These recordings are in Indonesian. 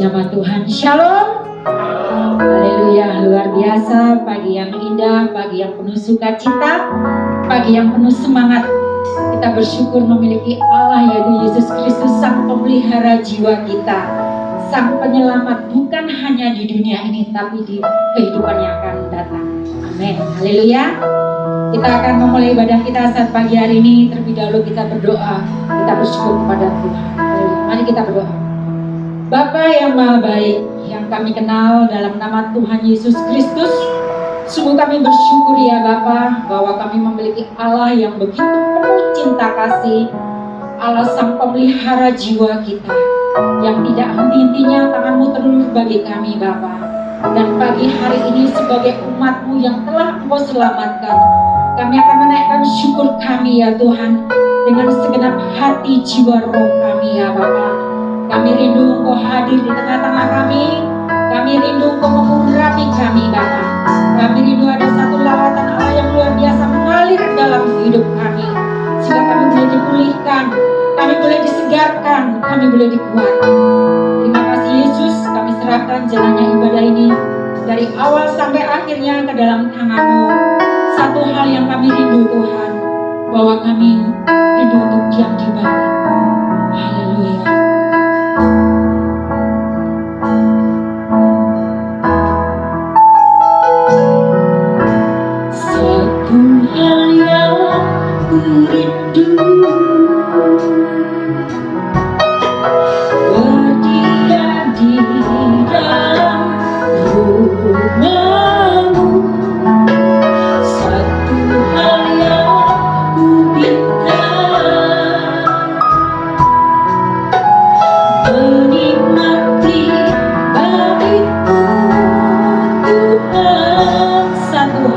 nama Tuhan. Shalom. Haleluya, luar biasa. Pagi yang indah, pagi yang penuh sukacita, pagi yang penuh semangat. Kita bersyukur memiliki Allah, yaitu Yesus Kristus, Sang Pemelihara jiwa kita, Sang Penyelamat, bukan hanya di dunia ini, tapi di kehidupan yang akan datang. Amin. Haleluya. Kita akan memulai ibadah kita saat pagi hari ini. Terlebih dahulu kita berdoa, kita bersyukur kepada Tuhan. Haleluya. Mari kita berdoa. Bapa yang Maha Baik, yang kami kenal dalam nama Tuhan Yesus Kristus, sungguh kami bersyukur ya Bapa, bahwa kami memiliki Allah yang begitu penuh cinta kasih, Allah Sang Pemelihara jiwa kita, yang tidak henti-hentinya tangan-Mu terulur bagi kami Bapa. Dan pagi hari ini sebagai umat-Mu yang telah Engkau selamatkan, kami akan menaikkan syukur kami ya Tuhan, dengan segenap hati jiwa roh kami ya Bapa. Kami rindu Engkau hadir di tengah-tengah kami. Kami rindu Engkau mengurapi kami Bapa. Kami rindu ada satu lawatan Allah yang luar biasa mengalir dalam hidup kami, sehingga kami boleh dipulihkan, kami boleh disegarkan, kami boleh dikuatkan. Terima kasih Yesus, kami serahkan jalannya ibadah ini dari awal sampai akhirnya ke dalam tangan-Mu. Satu hal yang kami rindu Tuhan, bahwa kami rindu untuk diam di bait-Mu. Haleluya. Satu hal yang ku rindu, berdiam di dalam rumah-Mu. Satu hal yang ku minta, menikmati bait-Mu Tuhan. Satu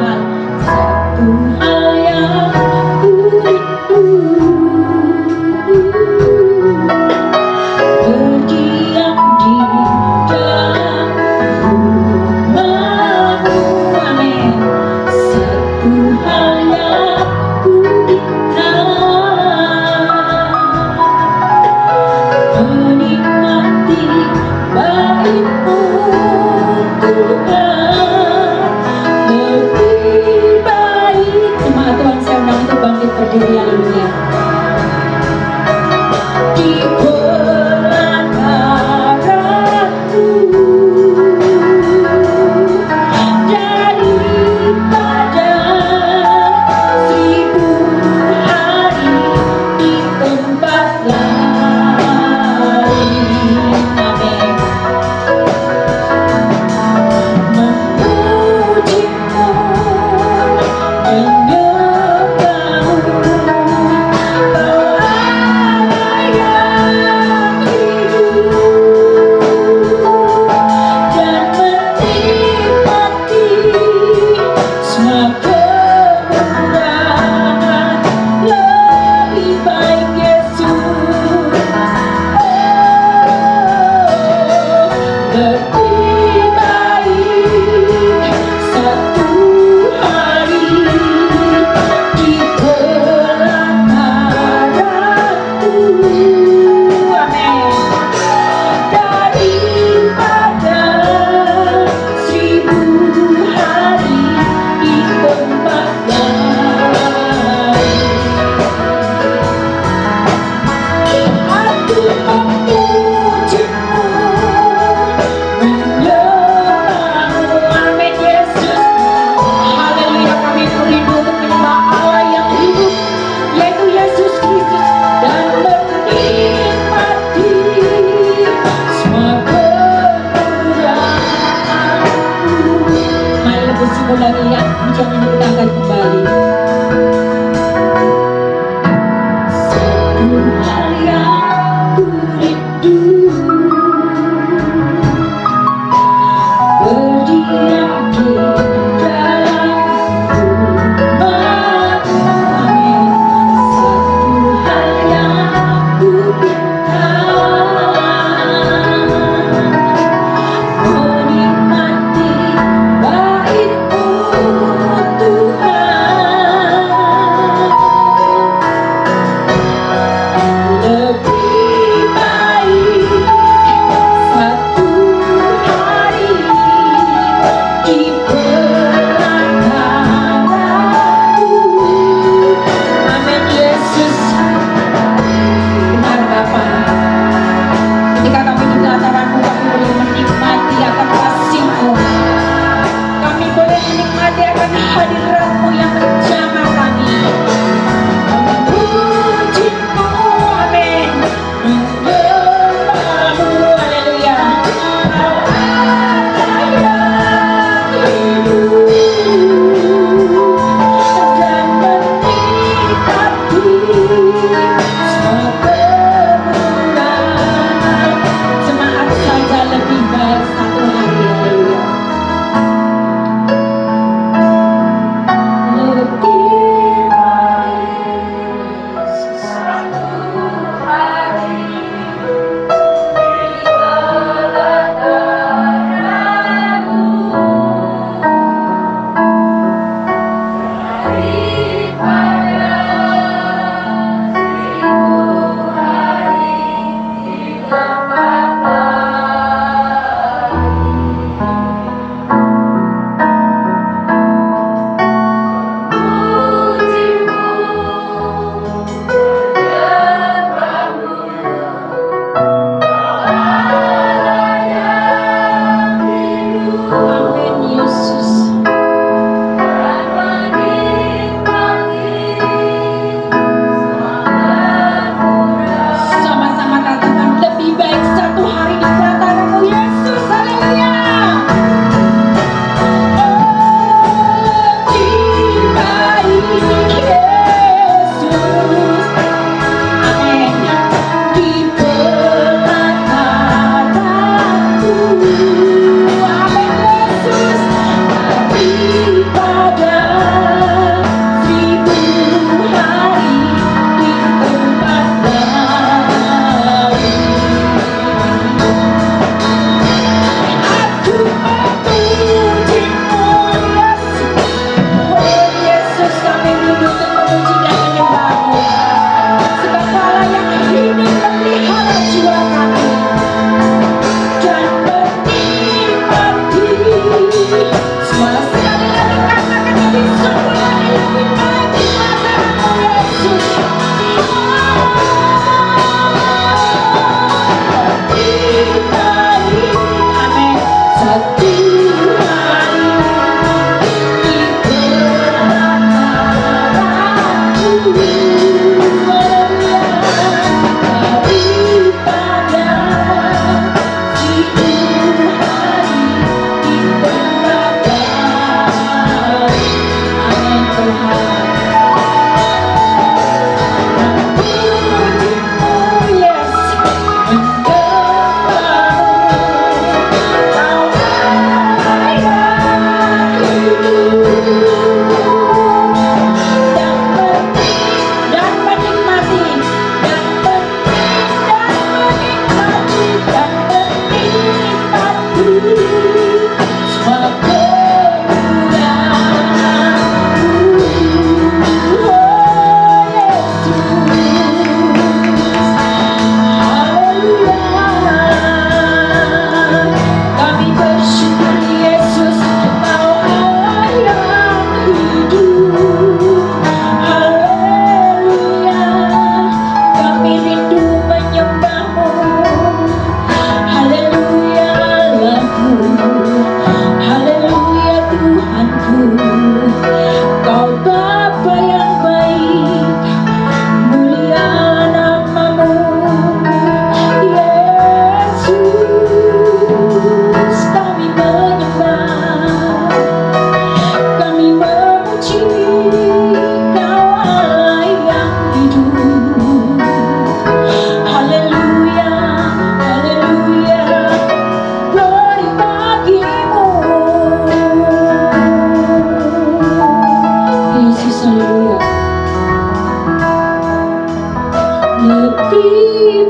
hal yang ku rindu, berdiam di dalam rumah-Mu. Amin. Satu hal yang ku minta, menikmati bait-Mu Tuhan. Lebih baik, jemaat Tuhan saya undang untuk bangkit berdiri. Haleluya. Di belakangku daripada 1000 hari di tempat lain. Amin. Memuji-Mu, menyembah-Mu, Kau Allah yang hidup, dan menikmati semua kemuliaan. Lebih baik Yesus, lebih baik satu hari di belakangku. Amin. Daripada 1000 hari di tempat lain. Aku memuji-Mu, menyembah-Mu. Amin Yesus. Haleluya, kami rindu untuk menyembah Allah yang hidup, yaitu Yesus Kristus, dan menikmati semua kemuliaan-Mu. Mari lebih sungguh lagi ya, pujian ini kita akan kembali. Satu hal yang ku rindu, berdiam di dalam rumah-Mu. Amin. Satu hal yang ku minta, menikmati bait-Mu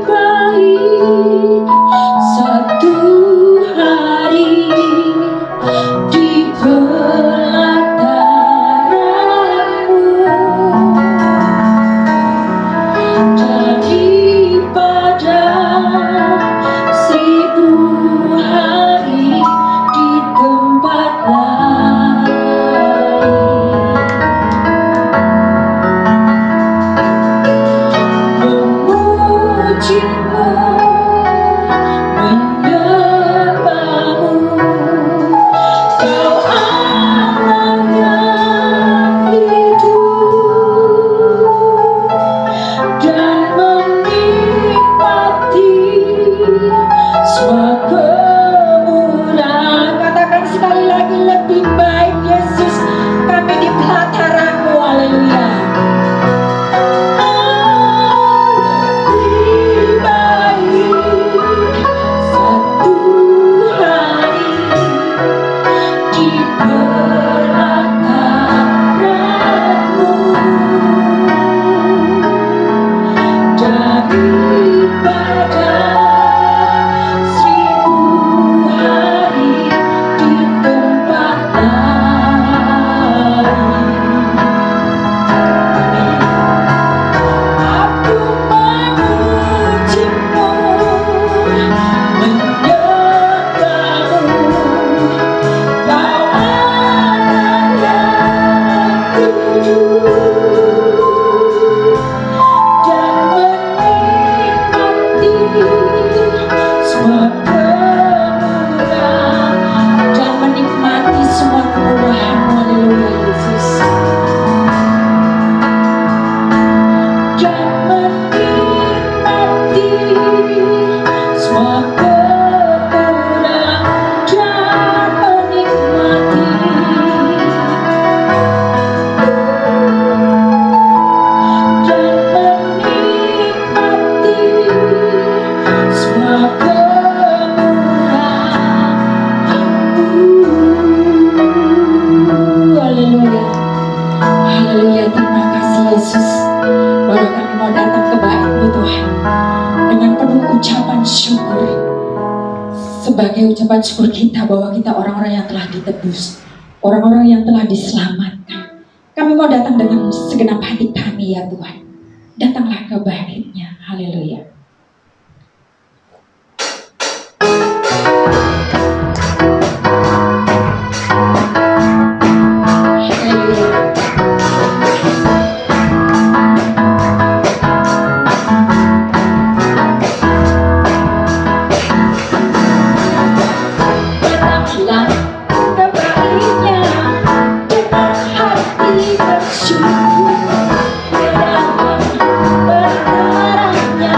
baik satu hari di pelataranmu, daripada 1000 hari di tempat lain. Memujimu, menyembahmu, Kau Allah yang hidup, dan menikmati semua kemurahan. Katakan sekali lagi, lebih baik Yesus kami di pelataran-Mu. Haleluya. Lebih baik satu hari di pelataran-Mu, daripada 1000 hari di tempat lain. Aku memujimu, menyembahmu, Kau Allah yang hidup, dan menikmati semua kemurahan, dan menikmati semua kemurahan-Mu. Haleluya Yesus. Dan menikmati semua kemurahan, dan menikmati semua kemurahan-Mu. Haleluya. Haleluya, terima kasih Yesus, bahwa kami mau datang ke bait-Mu Tuhan dengan penuh ucapan syukur, sebagai ucapan syukur kita bahwa kita orang-orang yang telah ditebus, orang-orang yang telah diselamatkan. Kami mau datang dengan segenap hati kami ya Tuhan. Datanglah ke bait-Nya. Haleluya. Haleluya. Datanglah ke bait-Nya dengan hati bersyukur, ke dalam pelataran-Nya.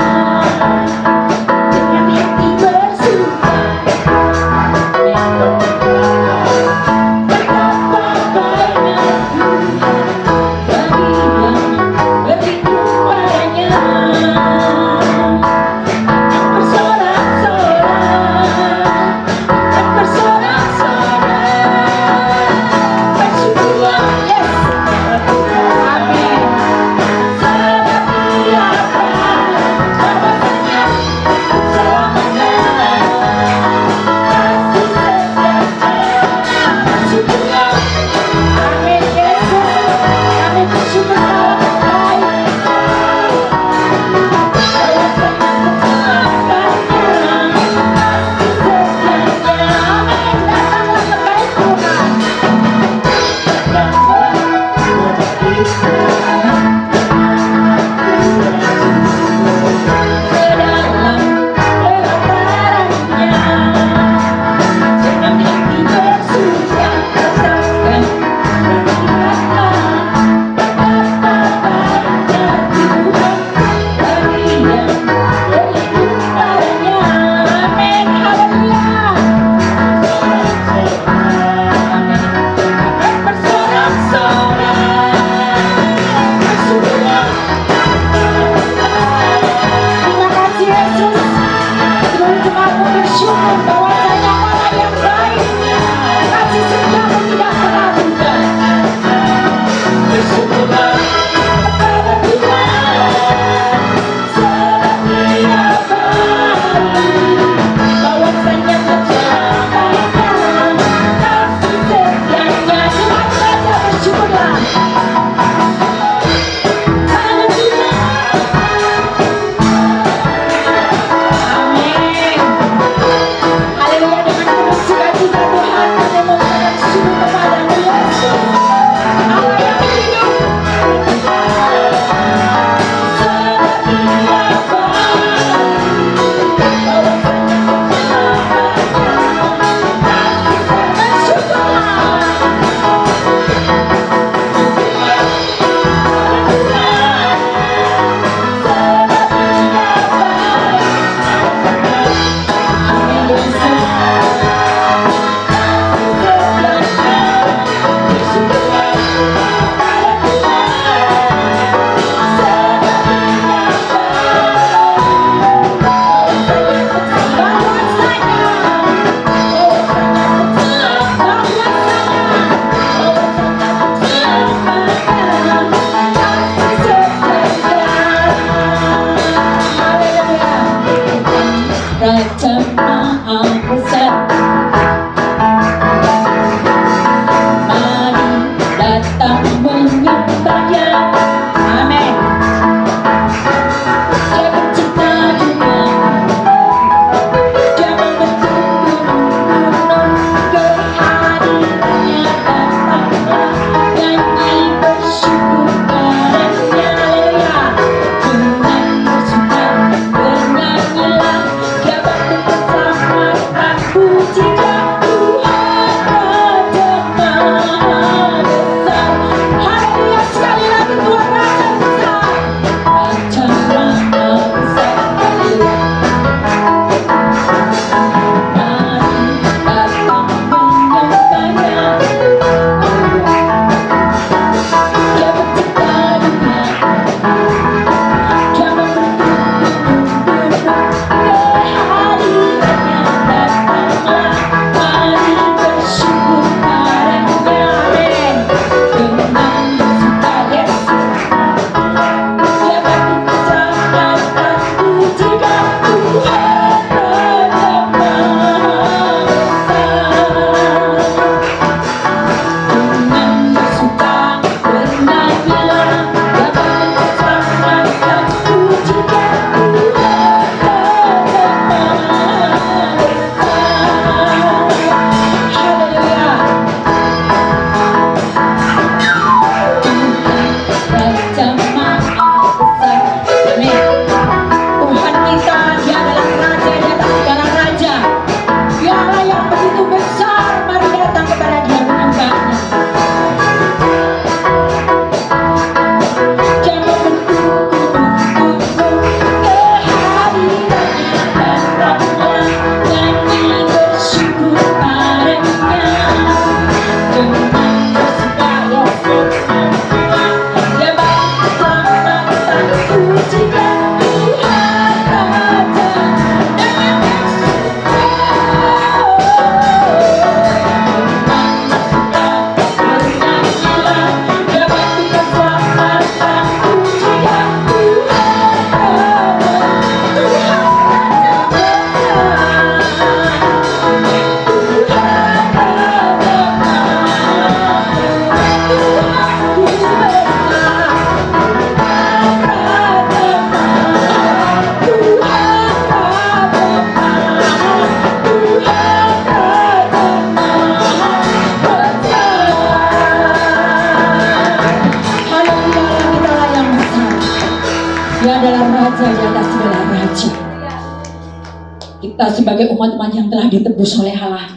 Kita sebagai umat-umat yang telah ditebus oleh Allah,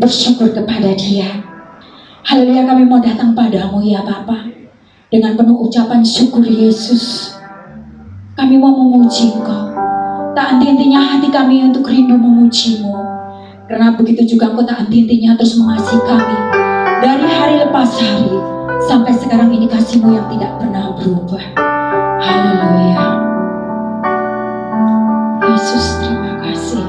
bersyukur kepada Dia. Haleluya, kami mau datang padamu ya Bapa, dengan penuh ucapan syukur Yesus. Kami mau memuji Engkau. Tak henti-hentinya hati kami untuk rindu memuji-Mu. Karena begitu juga Engkau tak henti-hentinya terus mengasihi kami. Dari hari lepas hari, sampai sekarang ini kasih-Mu yang tidak pernah berubah. Haleluya. Yesus, terima kasih.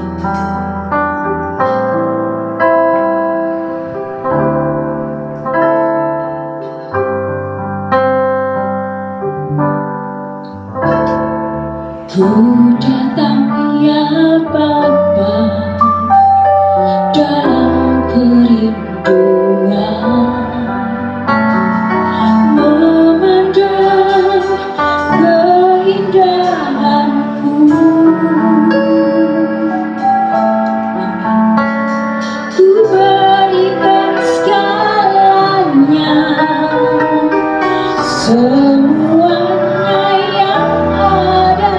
Ku datang ya Bapa dalam kerinduan, memandang keindahan-Mu. Ku berikan segalanya, semuanya yang ada.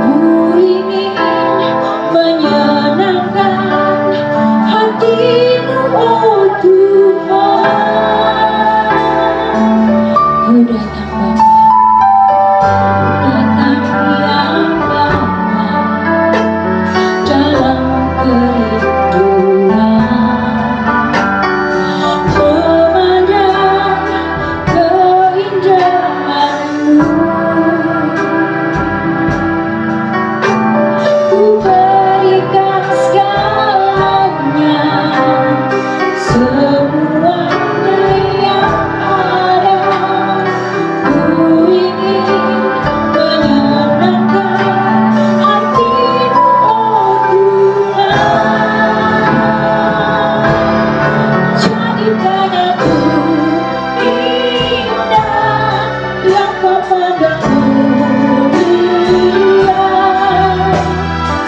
Ku ingin menyenangkan hati-Mu, oh Tuhan. Ku datang ya Bapa, dalam kerinduan, memandang keindahan-Mu. Ku berikan segalanya, semuanya yang ada. Ku ingin menyenangkan hati-Mu, oh Tuhan. Jadikan aku indah yang Kau pandang mulia,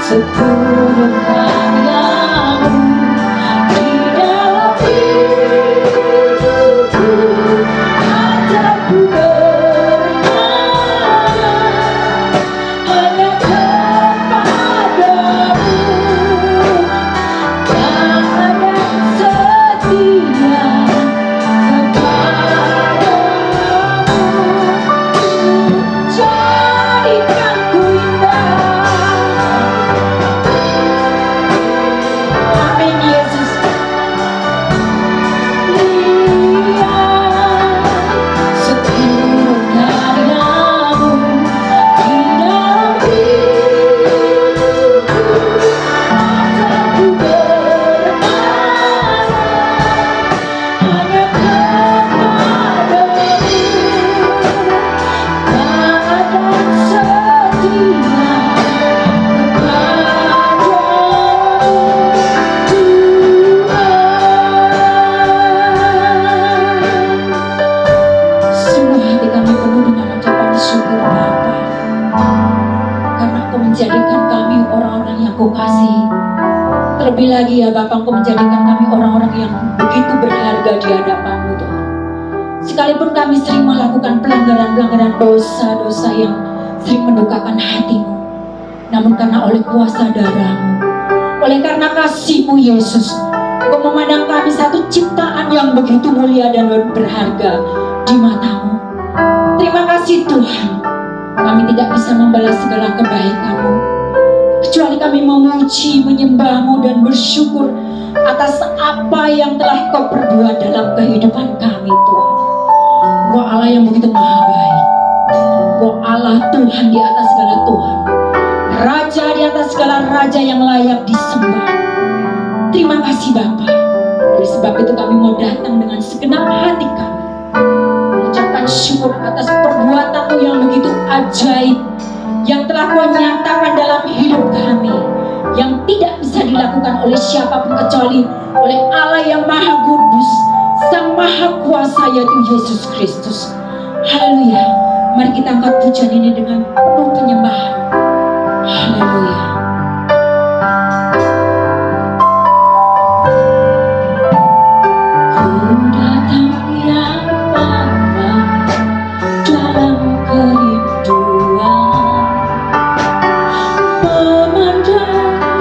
seturut karya-Mu di dalam hidupku. Hatiku beriman hanya kepadamu, dan setia kepadamu. Jadikan ku indah. Amin Yesus. Lihat seturut karya-Mu di dalam hidupku. Hatiku berharap hanya kepadamu, dan setia kepadamu, Tuhan. Sungguh hati kami penuh dengan ucapan syukur Bapa, karena Engkau menjadikan kami orang-orang yang Kau kasihi. Terlebih lagi ya Bapa, Engkau menjadikan kami orang-orang yang begitu berharga di hadapan-Mu Tuhan. Sekalipun kami sering melakukan pelanggaran-pelanggaran dosa-dosa yang sering mendukakan hati-Mu, namun karena oleh kuasa darah-Mu, oleh karena kasih-Mu Yesus, Engkau memandang kami satu ciptaan yang begitu mulia dan berharga di mata-Mu. Terima kasih Tuhan. Kami tidak bisa membalas segala kebaikan-Mu, kecuali kami memuji, menyembah-Mu dan bersyukur atas apa yang telah Kau perbuat dalam kehidupan kami Tuhan. Engkau Allah yang begitu maha baik. Engkau Allah Tuhan di atas segala Tuhan, Raja di atas segala Raja yang layak disembah. Terima kasih Bapa. Oleh sebab itu kami mau datang dengan segenap hati kami, mengucapkan syukur atas perbuatan-Mu yang begitu ajaib, yang telah Kau nyatakan dalam hidup kami, yang tidak bisa dilakukan oleh siapapun kecuali oleh Allah yang Maha Kudus, Sang Maha Kuasa, yaitu Yesus Kristus. Haleluya. Mari kita angkat pujian ini dengan penuh penyembahan. Haleluya. Ku datang ya Bapa dalam kerinduan, memandang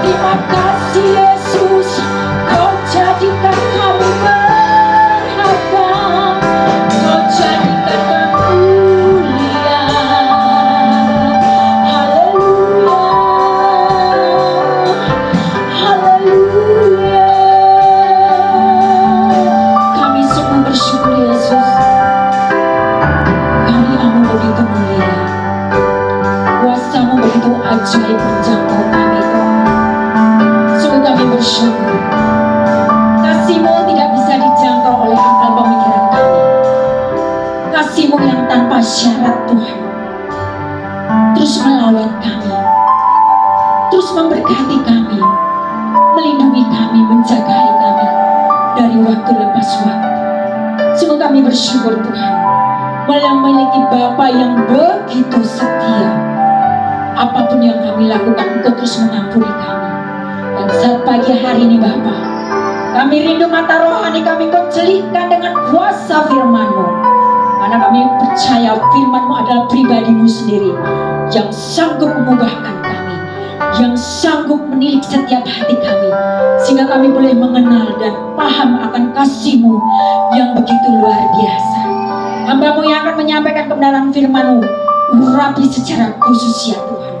Terima kasih Yesus, Kau jadikan kami berharga, Kau jadikan kami mulia. Haleluya, haleluya. Kami sungguh bersyukur Yesus, karya-Mu begitu mulia, kuasa-Mu begitu ajaib menjangkau kami. Sungguh kami bersyukur, kasih-Mu tidak bisa dijangkau oleh akal pemikiran kami. Kasih-Mu yang tanpa syarat Tuhan, terus melawat kami, terus memberkati kami, melindungi kami, menjagai kami dari waktu lepas waktu. Sungguh kami bersyukur Tuhan, memiliki Bapa yang begitu setia. Apapun yang kami lakukan, Engkau terus mengampuni kami. Dan saat pagi hari ini Bapa, kami rindu mata rohani kami Kau celihkan dengan kuasa firman-Mu. Karena kami percaya firman-Mu adalah pribadi-Mu sendiri yang sanggup mengubahkan kami, yang sanggup menilik setiap hati kami, sehingga kami boleh mengenal dan paham akan kasih-Mu yang begitu luar biasa. Hamba-Mu yang akan menyampaikan kebenaran firman-Mu, urapi secara khusus ya Tuhan,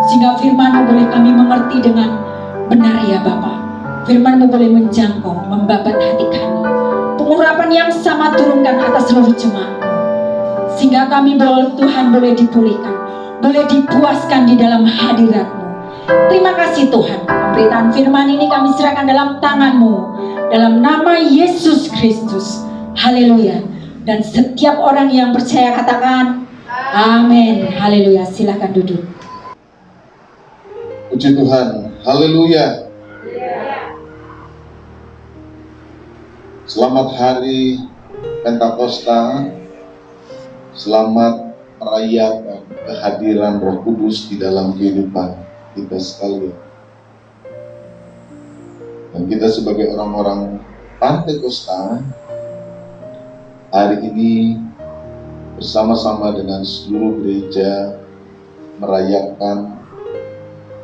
sehingga firman-Mu boleh kami mengerti dengan benar ya Bapa. Firman-Mu boleh menjangkau, membabat hati kami. Pengurapan yang sama turunkan atas seluruh jemaat, sehingga kami Tuhan boleh dipulihkan, boleh dipuaskan di dalam hadirat-Mu. Terima kasih Tuhan, pemberitaan firman ini kami serahkan dalam tangan-Mu, dalam nama Yesus Kristus. Haleluya. Dan setiap orang yang percaya katakan amin. Haleluya. Silakan duduk. Puji Tuhan, haleluya. Selamat hari Pentakosta, selamat merayakan kehadiran Roh Kudus di dalam kehidupan kita sekalian. Dan kita sebagai orang-orang Pentakosta, hari ini bersama-sama dengan seluruh gereja merayakan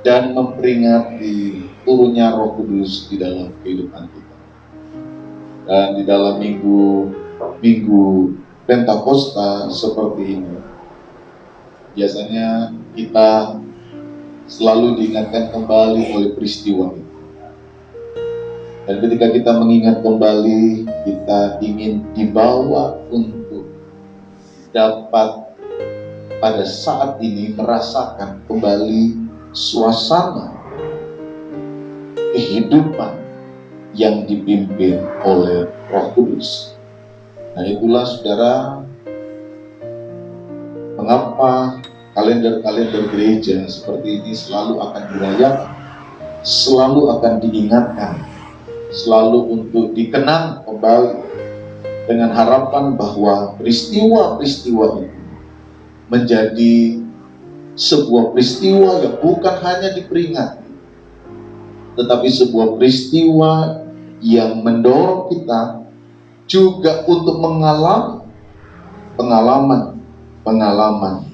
dan memperingati turunnya Roh Kudus di dalam kehidupan kita. Dan di dalam minggu Pentakosta seperti ini, biasanya kita selalu diingatkan kembali oleh peristiwa itu. Dan ketika kita mengingat kembali, kita ingin dibawa untuk dapat pada saat ini merasakan kembali suasana kehidupan yang dipimpin oleh Roh Kudus. Nah itulah saudara, mengapa kalender-kalender gereja seperti ini selalu akan dirayakan, selalu akan diingatkan, selalu untuk dikenang kembali, dengan harapan bahwa peristiwa-peristiwa itu menjadi sebuah peristiwa yang bukan hanya diperingati, tetapi sebuah peristiwa yang mendorong kita juga untuk mengalami pengalaman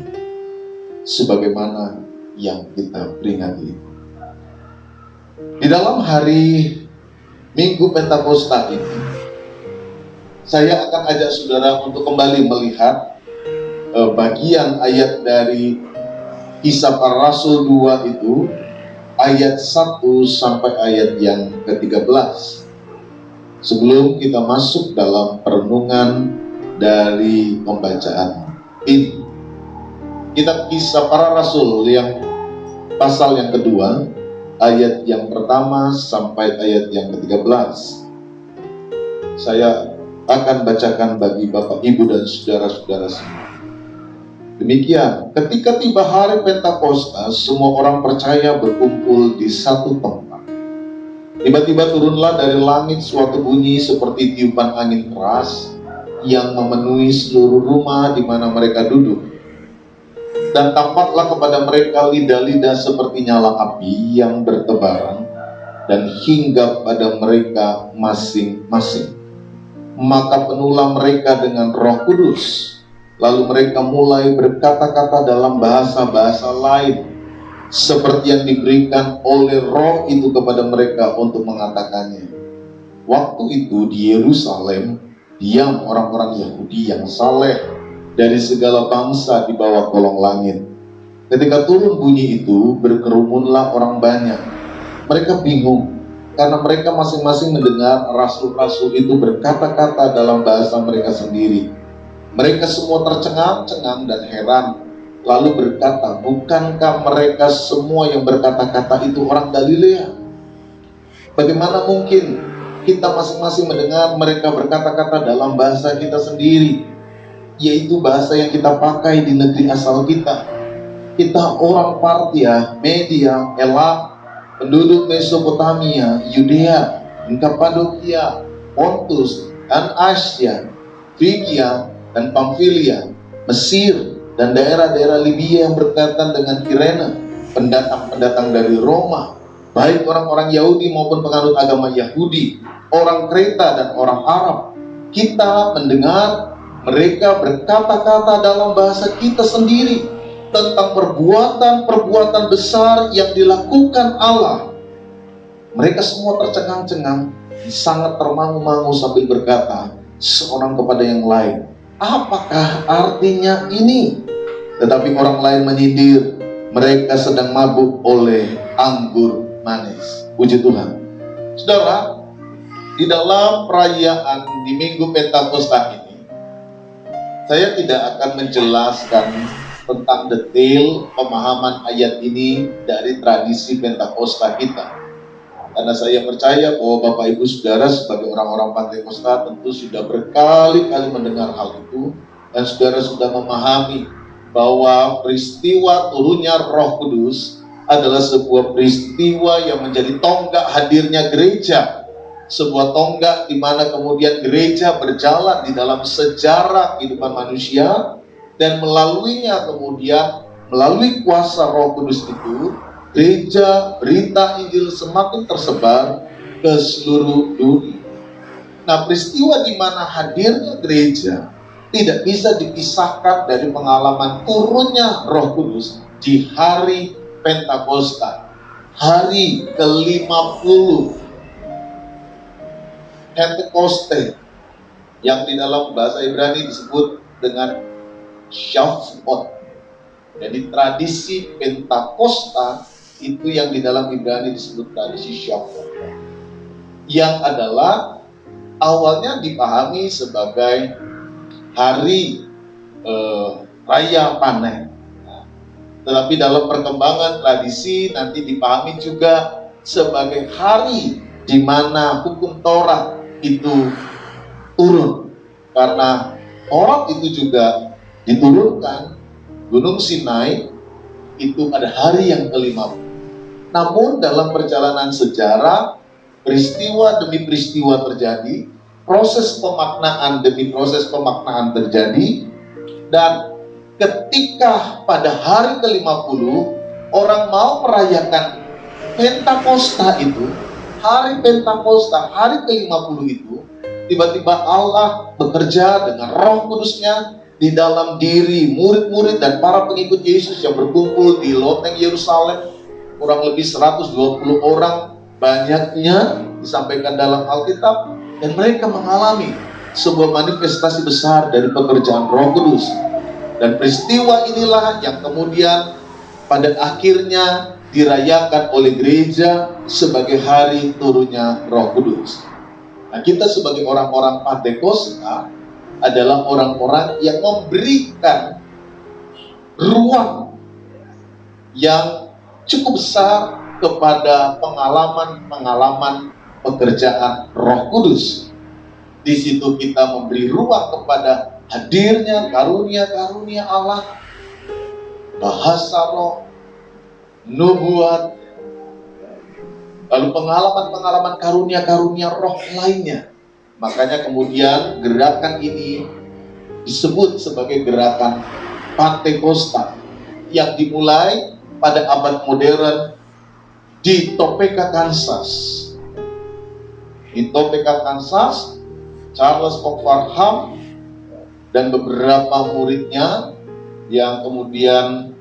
sebagaimana yang kita peringati. Di dalam hari Minggu Pentakosta ini, saya akan ajak saudara untuk kembali melihat bagian ayat dari Kisah Para Rasul 2 itu, ayat 1 sampai ayat yang ke-13. Sebelum kita masuk dalam perenungan dari pembacaan ini, Kitab Kisah Para Rasul yang pasal yang kedua, ayat yang pertama sampai ayat yang ke-13. Saya akan bacakan bagi Bapak, Ibu, dan saudara-saudara semua. Demikian, ketika tiba hari Pentakosta, semua orang percaya berkumpul di satu tempat. Tiba-tiba turunlah dari langit suatu bunyi seperti tiupan angin keras yang memenuhi seluruh rumah di mana mereka duduk. Dan tampaklah kepada mereka lidah-lidah seperti nyala api yang bertebaran dan hinggap pada mereka masing-masing. maka penuhlah mereka dengan Roh Kudus. Lalu mereka mulai berkata-kata dalam bahasa-bahasa lain, seperti yang diberikan oleh Roh itu kepada mereka untuk mengatakannya. Waktu itu di Yerusalem diam orang-orang Yahudi yang saleh dari segala bangsa di bawah kolong langit. Ketika turun bunyi itu, berkerumunlah orang banyak. Mereka bingung karena mereka masing-masing mendengar rasul-rasul itu berkata-kata dalam bahasa mereka sendiri. Mereka semua tercengang-cengang dan heran, lalu berkata, bukankah mereka semua yang berkata-kata itu orang Galilea? Bagaimana mungkin kita masing-masing mendengar mereka berkata-kata dalam bahasa kita sendiri, yaitu bahasa yang kita pakai di negeri asal kita? Kita orang Partia, Media, Elam, penduduk Mesopotamia, Yudea, Kapadokia, Pontus, dan Asia, Frigia, dan Pamfilia, Mesir, dan daerah-daerah Libya yang berkaitan dengan Kirene, pendatang-pendatang dari Roma, baik orang-orang Yahudi maupun penganut agama Yahudi, orang Kreta dan orang Arab. Kita mendengar mereka berkata-kata dalam bahasa kita sendiri tentang perbuatan-perbuatan besar yang dilakukan Allah. Mereka semua tercengang-cengang, sangat termangu-mangu sambil berkata seorang kepada yang lain, apakah artinya ini? Tetapi orang lain menyindir, mereka sedang mabuk oleh anggur manis. Puji Tuhan. Saudara, di dalam perayaan di Minggu Pentakosta ini, saya tidak akan menjelaskan tentang detail pemahaman ayat ini dari tradisi Pentakosta kita. Karena saya percaya bahwa Bapak Ibu Saudara sebagai orang-orang Pentakosta tentu sudah berkali-kali mendengar hal itu, dan saudara sudah memahami bahwa peristiwa turunnya Roh Kudus adalah sebuah peristiwa yang menjadi tonggak hadirnya gereja, sebuah tonggak di mana kemudian gereja berjalan di dalam sejarah kehidupan manusia, dan melaluinya kemudian melalui kuasa Roh Kudus itu gereja, berita Injil semakin tersebar ke seluruh dunia. Nah, peristiwa di mana hadirnya gereja tidak bisa dipisahkan dari pengalaman turunnya Roh Kudus di hari Pentakosta, hari ke-50 Pentekoste, yang di dalam bahasa Ibrani disebut dengan Shavuot. Jadi tradisi Pentakosta itu yang di dalam Ibrani disebut tradisi Shavuot, yang adalah awalnya dipahami sebagai hari raya panen. Tetapi dalam perkembangan tradisi nanti dipahami juga sebagai hari di mana hukum Taurat itu turun, karena Taurat itu juga diturunkan Gunung Sinai itu pada hari yang ke-50. Namun dalam perjalanan sejarah, peristiwa demi peristiwa terjadi, proses pemaknaan demi proses pemaknaan terjadi, dan ketika pada hari ke-50 orang mau merayakan Pentakosta itu, hari Pentakosta, hari ke-50 itu, tiba-tiba Allah bekerja dengan Roh Kudusnya di dalam diri murid-murid dan para pengikut Yesus yang berkumpul di loteng Yerusalem, kurang lebih 120 orang banyaknya disampaikan dalam Alkitab, dan mereka mengalami sebuah manifestasi besar dari pekerjaan Roh Kudus. Dan peristiwa inilah yang kemudian pada akhirnya dirayakan oleh gereja sebagai hari turunnya Roh Kudus. Nah, kita sebagai orang-orang Pentakosta adalah orang-orang yang memberikan ruang yang cukup besar kepada pengalaman-pengalaman pekerjaan Roh Kudus. Di situ kita memberi ruang kepada hadirnya karunia-karunia Allah, bahasa roh, nubuat, lalu pengalaman-pengalaman karunia-karunia roh lainnya. Makanya kemudian gerakan ini disebut sebagai gerakan Pentakosta yang dimulai pada abad modern di Topeka, Kansas. Di Topeka, Kansas, Charles Farham dan beberapa muridnya yang kemudian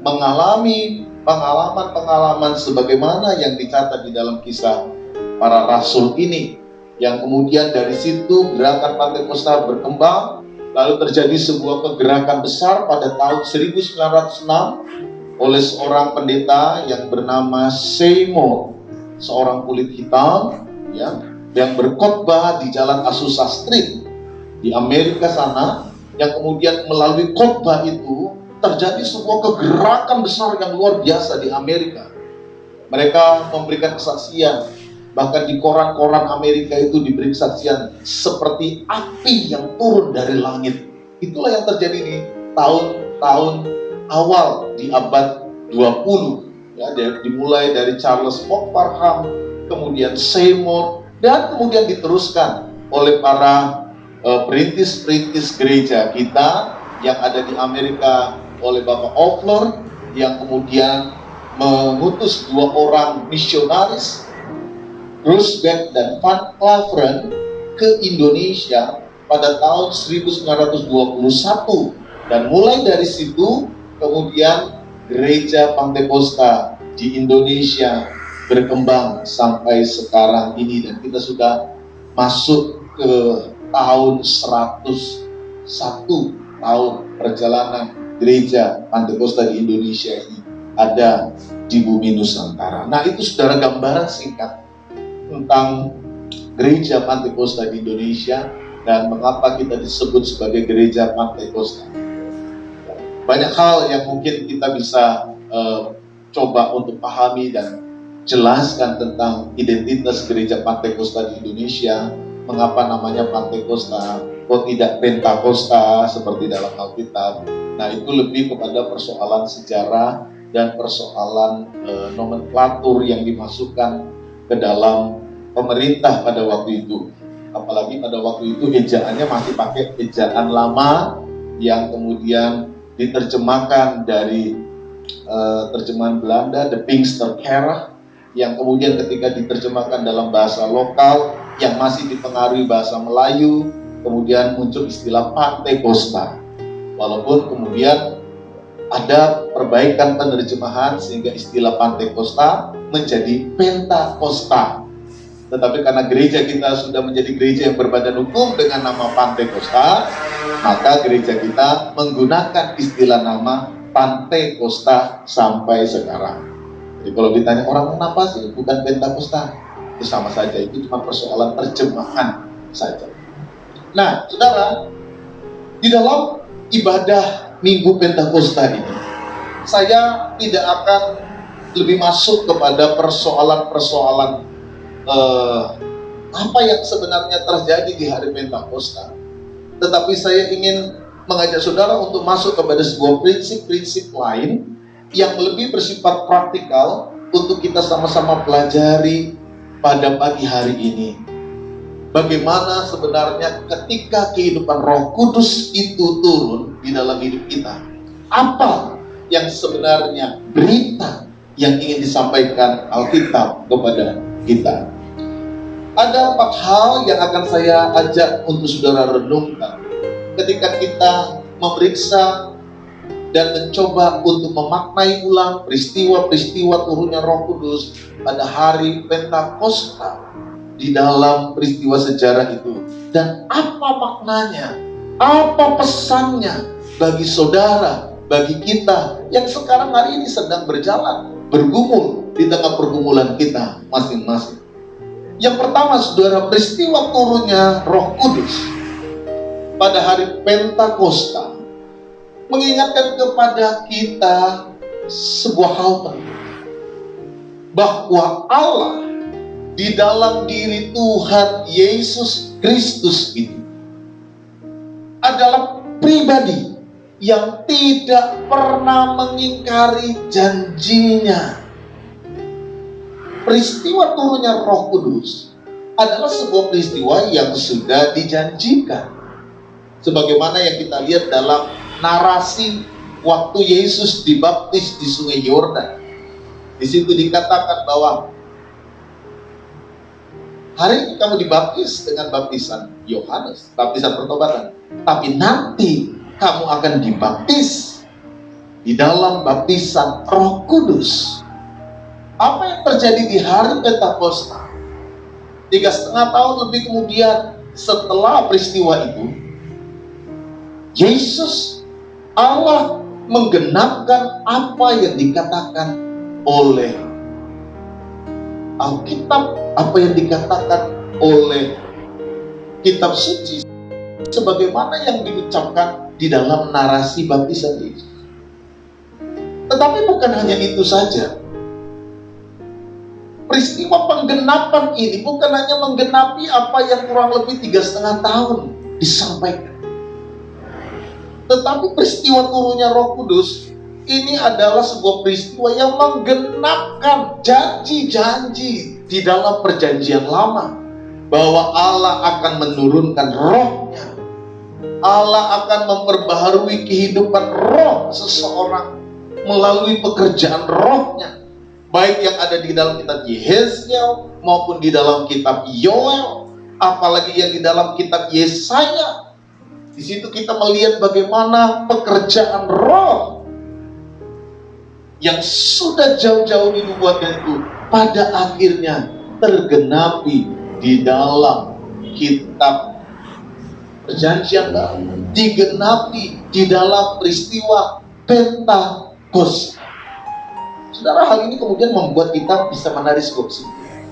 mengalami pengalaman-pengalaman sebagaimana yang dicatat di dalam kisah para rasul ini, yang kemudian dari situ gerakan Pentakosta berkembang, lalu terjadi sebuah kegerakan besar pada tahun 1906 oleh seorang pendeta yang bernama Seymour, seorang kulit hitam ya, yang berkhotbah di Jalan Azusa Street di Amerika sana, yang kemudian melalui khotbah itu terjadi sebuah kegerakan besar yang luar biasa di Amerika. Mereka memberikan kesaksian, bahkan di koran-koran Amerika itu diberi kesaksian seperti api yang turun dari langit. Itulah yang terjadi di tahun-tahun awal di abad 20 ya, dimulai dari Charles Farham, kemudian Seymour, dan kemudian diteruskan oleh para perintis-perintis gereja kita yang ada di Amerika, oleh Bapak Offler yang kemudian mengutus 2 orang misionaris, Roosevelt dan Van Claveren, ke Indonesia pada tahun 1921, dan mulai dari situ kemudian gereja Pentakosta di Indonesia berkembang sampai sekarang ini, dan kita sudah masuk ke tahun 101 tahun perjalanan gereja Pentakosta di Indonesia ini ada di bumi Nusantara. Nah, itu saudara gambaran singkat tentang gereja Pentakosta di Indonesia dan mengapa kita disebut sebagai gereja Pentakosta. Banyak hal yang mungkin kita bisa coba untuk pahami dan jelaskan tentang identitas gereja Pentakosta di Indonesia. Mengapa namanya Pentakosta, kok tidak Pentakosta seperti dalam Alkitab. Nah, itu lebih kepada persoalan sejarah dan persoalan nomenklatur yang dimasukkan ke dalam pemerintah pada waktu itu. Apalagi pada waktu itu ejaannya masih pakai ejaan lama yang kemudian diterjemahkan dari terjemahan Belanda, The Pinksterkerk, yang kemudian ketika diterjemahkan dalam bahasa lokal yang masih dipengaruhi bahasa Melayu, kemudian muncul istilah Pentakosta. Walaupun kemudian ada perbaikan penerjemahan sehingga istilah Pentakosta menjadi Pentakosta. Tetapi karena gereja kita sudah menjadi gereja yang berbadan hukum dengan nama Pentakosta, maka gereja kita menggunakan istilah nama Pentakosta sampai sekarang. Jadi kalau ditanya orang kenapa sih bukan Pentakosta, itu sama saja, itu cuma persoalan terjemahan saja. Nah, saudara, di dalam ibadah Minggu Pentakosta ini, saya tidak akan lebih masuk kepada persoalan-persoalan apa yang sebenarnya terjadi di hari Pentakosta. Tetapi saya ingin mengajak saudara untuk masuk kepada sebuah prinsip-prinsip lain yang lebih bersifat praktikal untuk kita sama-sama pelajari pada pagi hari ini. Bagaimana sebenarnya ketika kehidupan Roh Kudus itu turun di dalam hidup kita, apa yang sebenarnya berita yang ingin disampaikan Alkitab kepada kita. Ada 4 hal yang akan saya ajak untuk saudara renungkan ketika kita memeriksa dan mencoba untuk memaknai ulang peristiwa-peristiwa turunnya Roh Kudus pada hari Pentakosta di dalam peristiwa sejarah itu. Dan apa maknanya, apa pesannya bagi saudara, bagi kita yang sekarang hari ini sedang berjalan, bergumul di tengah pergumulan kita masing-masing. Yang pertama, saudara, peristiwa turunnya Roh Kudus pada hari Pentakosta mengingatkan kepada kita sebuah hal penting, bahwa Allah di dalam diri Tuhan Yesus Kristus itu adalah pribadi yang tidak pernah mengingkari janjinya. Peristiwa turunnya Roh Kudus adalah sebuah peristiwa yang sudah dijanjikan, sebagaimana yang kita lihat dalam narasi waktu Yesus dibaptis di Sungai Yordan. Di situ dikatakan bahwa Hari ini kamu dibaptis dengan baptisan Yohanes, baptisan pertobatan. Tapi nanti kamu akan dibaptis di dalam baptisan Roh Kudus. Apa yang terjadi di hari Pentakosta? 3,5 tahun lebih kemudian setelah peristiwa itu, Yesus Allah menggenapkan apa yang dikatakan oleh Alkitab, apa yang dikatakan oleh kitab suci, sebagaimana yang diucapkan di dalam narasi baptisan Yesus. Tetapi bukan hanya itu saja. Peristiwa penggenapan ini bukan hanya menggenapi apa yang kurang lebih 3,5 tahun disampaikan. Tetapi peristiwa turunnya Roh Kudus ini adalah sebuah peristiwa yang menggenapkan janji-janji di dalam perjanjian lama, bahwa Allah akan menurunkan Roh-Nya. Allah akan memperbaharui kehidupan roh seseorang melalui pekerjaan Roh-Nya, baik yang ada di dalam kitab Yeheskiel maupun di dalam kitab Yoel, apalagi yang di dalam kitab Yesaya. Di situ kita melihat bagaimana pekerjaan Roh yang sudah jauh-jauh dinubuatkan itu pada akhirnya tergenapi di dalam kitab Perjanjian Baru, digenapi di dalam peristiwa Pentakosta. Saudara, hal ini kemudian membuat kita bisa menarik sebuah kesimpulan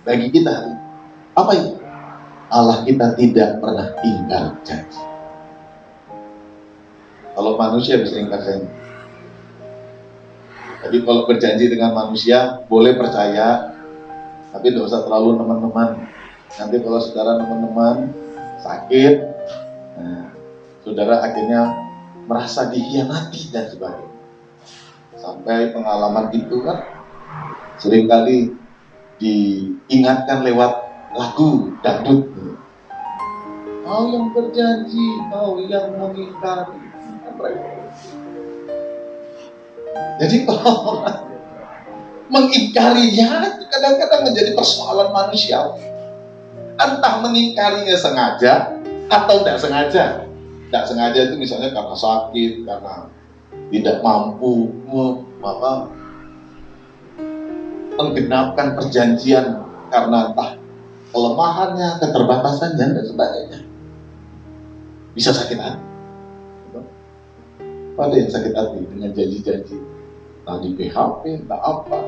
bagi kita hari ini. Apa itu? Allah kita tidak pernah ingkar janji. Kalau manusia bisa ingkar janji. Jadi kalau berjanji dengan manusia boleh percaya, tapi tidak usah terlalu teman-teman. Nanti kalau saudara teman-teman sakit, nah, saudara akhirnya merasa dikhianati dan sebagainya. Sampai pengalaman itu kan seringkali diingatkan lewat lagu dangdut. Kau yang berjanji, kau yang mengingkari. Jadi kalau orang mengingkarinya kadang-kadang menjadi persoalan manusia. Entah mengingkarinya sengaja atau tidak sengaja. Tidak sengaja itu misalnya karena sakit, karena tidak mampu menggenapkan perjanjian karena entah kelemahannya, keterbatasannya dan sebagainya. Bisa sakit hati. Ada yang sakit hati dengan janji-janji, entah di PHP, entah apa.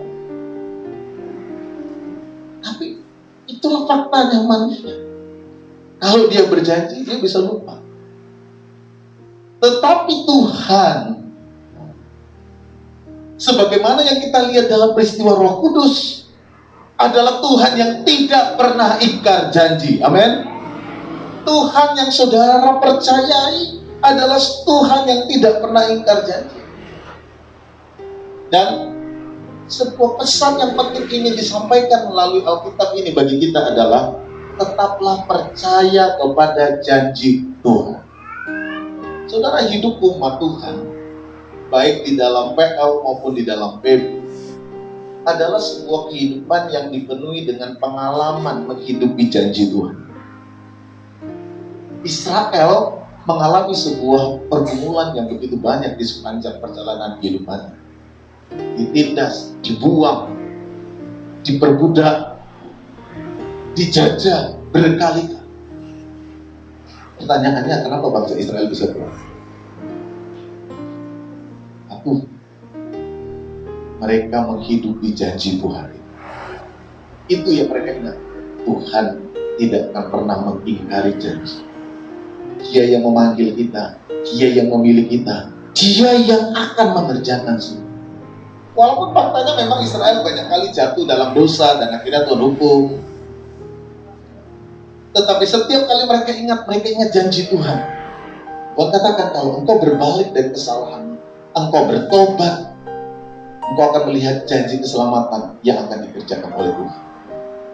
Tapi itulah faktanya manusia. Kalau dia berjanji, dia bisa lupa. Tetapi Tuhan, sebagaimana yang kita lihat dalam peristiwa Roh Kudus, adalah Tuhan yang tidak pernah ingkar janji. Amin. Tuhan yang saudara percayai adalah Tuhan yang tidak pernah ingkar janji. Dan sebuah pesan yang penting ini disampaikan melalui Alkitab ini bagi kita adalah tetaplah percaya kepada janji Tuhan. Saudara, hidup umat Tuhan baik di dalam PL maupun di dalam PB adalah sebuah kehidupan yang dipenuhi dengan pengalaman menghidupi janji Tuhan. Israel mengalami sebuah pergumulan yang begitu banyak di sepanjang perjalanan kehidupannya. Ditindas, dibuang, diperbudak, dijajah berkali-kali. Pertanyaannya, kenapa bangsa Israel bisa pulang? Mereka menghidupi janji Tuhan. Itu yang mereka ingat. Tuhan tidak akan pernah mengingkari janji. Dia yang memanggil kita, Dia yang memilih kita, Dia yang akan mengerjakan semua. Walaupun faktanya memang Israel banyak kali jatuh dalam dosa dan akhirnya Tuhan hukum. Tetapi setiap kali mereka ingat janji Tuhan. Tuhan katakan, kalau engkau berbalik dari kesalahan, engkau bertobat, engkau akan melihat janji keselamatan yang akan dikerjakan oleh Tuhan.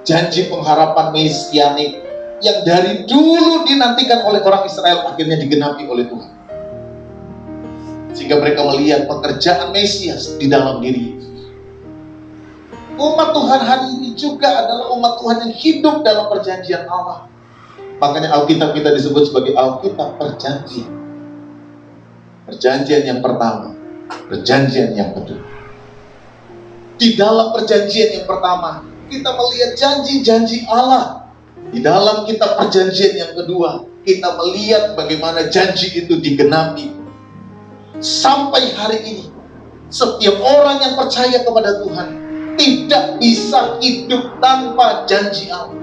Janji pengharapan mesianik yang dari dulu dinantikan oleh orang Israel akhirnya digenapi oleh Tuhan. Sehingga mereka melihat pekerjaan Mesias di dalam diri Yesus. Umat Tuhan hari ini juga adalah umat Tuhan yang hidup dalam perjanjian Allah. Makanya Alkitab kita disebut sebagai Alkitab perjanjian. Perjanjian yang pertama, perjanjian yang kedua. Di dalam perjanjian yang pertama, kita melihat janji-janji Allah. Di dalam kitab perjanjian yang kedua, kita melihat bagaimana janji itu digenapi. Sampai hari ini, setiap orang yang percaya kepada Tuhan tidak bisa hidup tanpa janji Allah.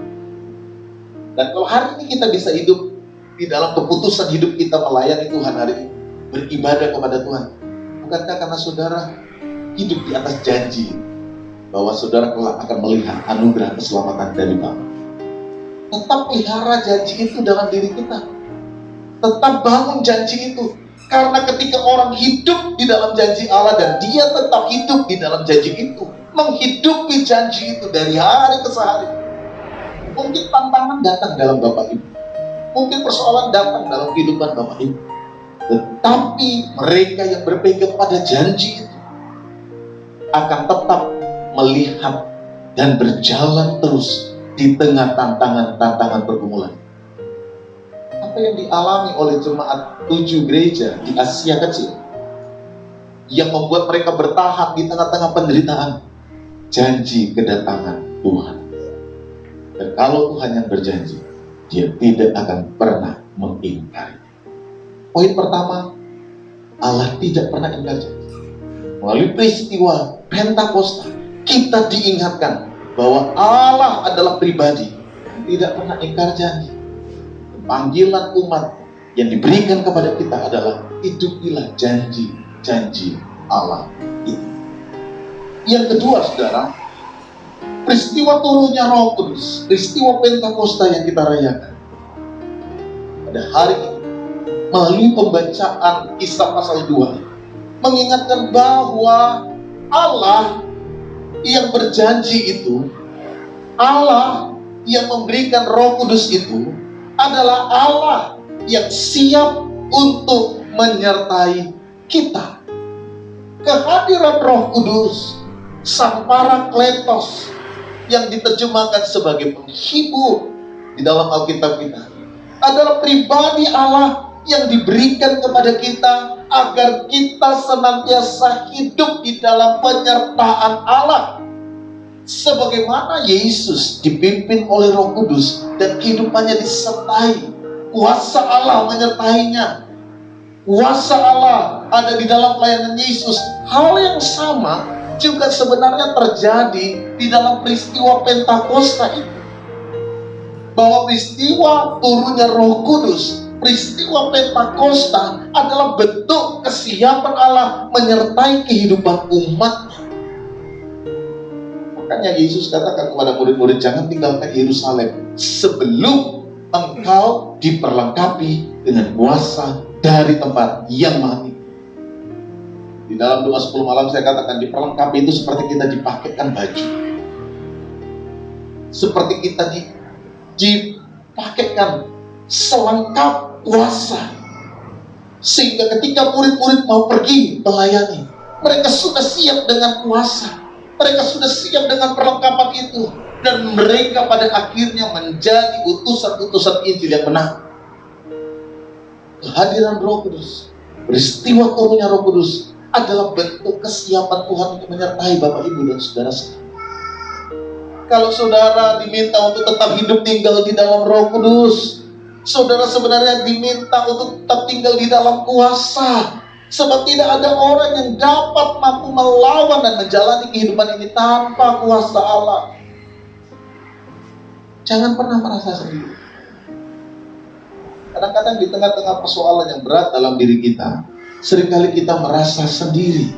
Dan kalau hari ini kita bisa hidup di dalam keputusan hidup kita melayani Tuhan hari ini, beribadah kepada Tuhan, bukankah karena saudara hidup di atas janji bahwa saudara kelak akan melihat anugerah keselamatan dari Bapa? Tetap pelihara janji itu dalam diri kita. Tetap bangun janji itu. Karena ketika orang hidup di dalam janji Allah dan dia tetap hidup di dalam janji itu, menghidupi janji itu dari hari ke hari, mungkin tantangan datang dalam Bapak Ibu, mungkin persoalan datang dalam kehidupan Bapak Ibu, tetapi mereka yang berpegang pada janji itu akan tetap melihat dan berjalan terus di tengah tantangan-tantangan pergumulan. Apa yang dialami oleh jemaat 7 gereja di Asia Kecil yang membuat mereka bertahan di tengah-tengah penderitaan? Janji kedatangan Tuhan. Dan kalau Tuhan yang berjanji, Dia tidak akan pernah mengingkari. Poin pertama, Allah tidak pernah ingkar janji. Melalui peristiwa Pentakosta, kita diingatkan bahwa Allah adalah pribadi yang tidak pernah ingkar janji. Panggilan umat yang diberikan kepada kita adalah hidupilah janji-janji Allah itu. Yang kedua, saudara, peristiwa turunnya Roh Kudus, peristiwa Pentakosta yang kita rayakan pada hari ini melalui pembacaan Kisah pasal 2 mengingatkan bahwa Allah yang berjanji itu, Allah yang memberikan Roh Kudus itu adalah Allah yang siap untuk menyertai kita. Kehadiran Roh Kudus, Sang Parakletos, yang diterjemahkan sebagai penghibur di dalam Alkitab kita, adalah pribadi Allah yang diberikan kepada kita agar kita senantiasa hidup di dalam penyertaan Allah. Sebagaimana Yesus dipimpin oleh Roh Kudus dan kehidupannya disertai, kuasa Allah menyertainya, kuasa Allah ada di dalam pelayanan Yesus. Hal yang sama juga sebenarnya terjadi di dalam peristiwa Pentakosta itu. Bahwa peristiwa turunnya Roh Kudus, peristiwa Pentakosta adalah bentuk kesiapan Allah menyertai kehidupan umat. Makanya Yesus katakan kepada murid-murid, jangan tinggalkan Yerusalem sebelum engkau diperlengkapi dengan kuasa dari tempat yang maha tinggi. Di dalam doa 10 malam saya katakan diperlengkapi itu seperti kita dipakaikan baju, seperti kita dipakaikan selengkap kuasa, sehingga ketika murid-murid mau pergi melayani, mereka sudah siap dengan kuasa, mereka sudah siap dengan perlengkapan itu, dan mereka pada akhirnya menjadi utusan-utusan Injil yang benar. Kehadiran Roh Kudus, peristiwa turunnya Roh Kudus adalah bentuk kesiapan Tuhan untuk menyertai Bapak Ibu dan saudara-saudara. Kalau saudara diminta untuk tetap hidup tinggal di dalam Roh Kudus, saudara sebenarnya diminta untuk tetap tinggal di dalam kuasa. Sebab tidak ada orang yang dapat mampu melawan dan menjalani kehidupan ini tanpa kuasa Allah. Jangan pernah merasa sendiri. Kadang-kadang di tengah-tengah persoalan yang berat dalam diri kita, seringkali kita merasa sendiri.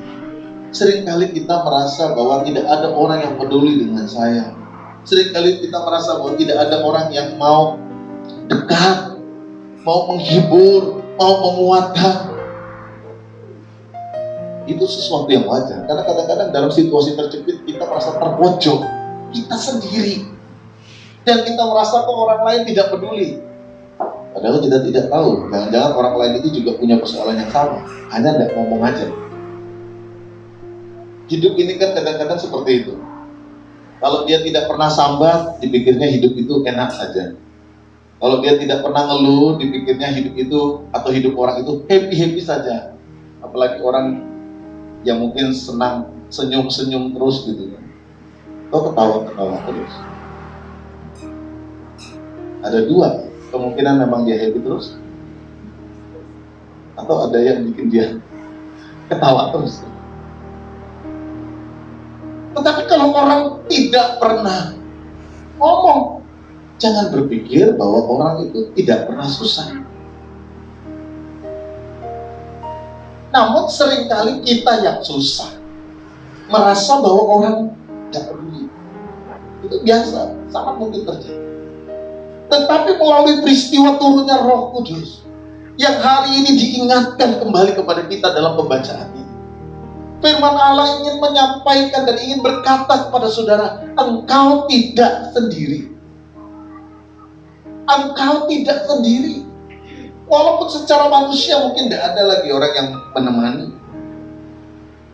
Seringkali kita merasa bahwa tidak ada orang yang peduli dengan saya. Seringkali kita merasa bahwa tidak ada orang yang mau dekat, mau menghibur, mau menguatkan. Itu sesuatu yang wajar, karena kadang-kadang dalam situasi terjepit kita merasa terpojok, kita sendiri, dan kita merasa kok orang lain tidak peduli. Padahal kita tidak tahu, jangan-jangan orang lain itu juga punya persoalan yang sama, hanya tidak ngomong aja. Hidup ini kan kadang-kadang seperti itu. Kalau dia tidak pernah sambat, dipikirnya hidup itu enak saja. Kalau dia tidak pernah ngeluh, dipikirnya hidup itu atau hidup orang itu happy-happy saja. Apalagi orang yang mungkin senang senyum-senyum terus gitu kan. Atau ketawa-ketawa terus. Ada dua, kemungkinan memang dia happy terus, atau ada yang bikin dia ketawa terus. Tetapi kalau orang tidak pernah ngomong, jangan berpikir bahwa orang itu tidak pernah susah. Namun seringkali kita yang susah merasa bahwa orang tidak peduli. Itu biasa, sangat mungkin terjadi. Tetapi melalui peristiwa turunnya Roh Kudus yang hari ini diingatkan kembali kepada kita dalam pembacaan ini, firman Allah ingin menyampaikan dan ingin berkata kepada saudara, engkau tidak sendiri. Engkau tidak sendiri. Walaupun secara manusia mungkin tidak ada lagi orang yang menemani,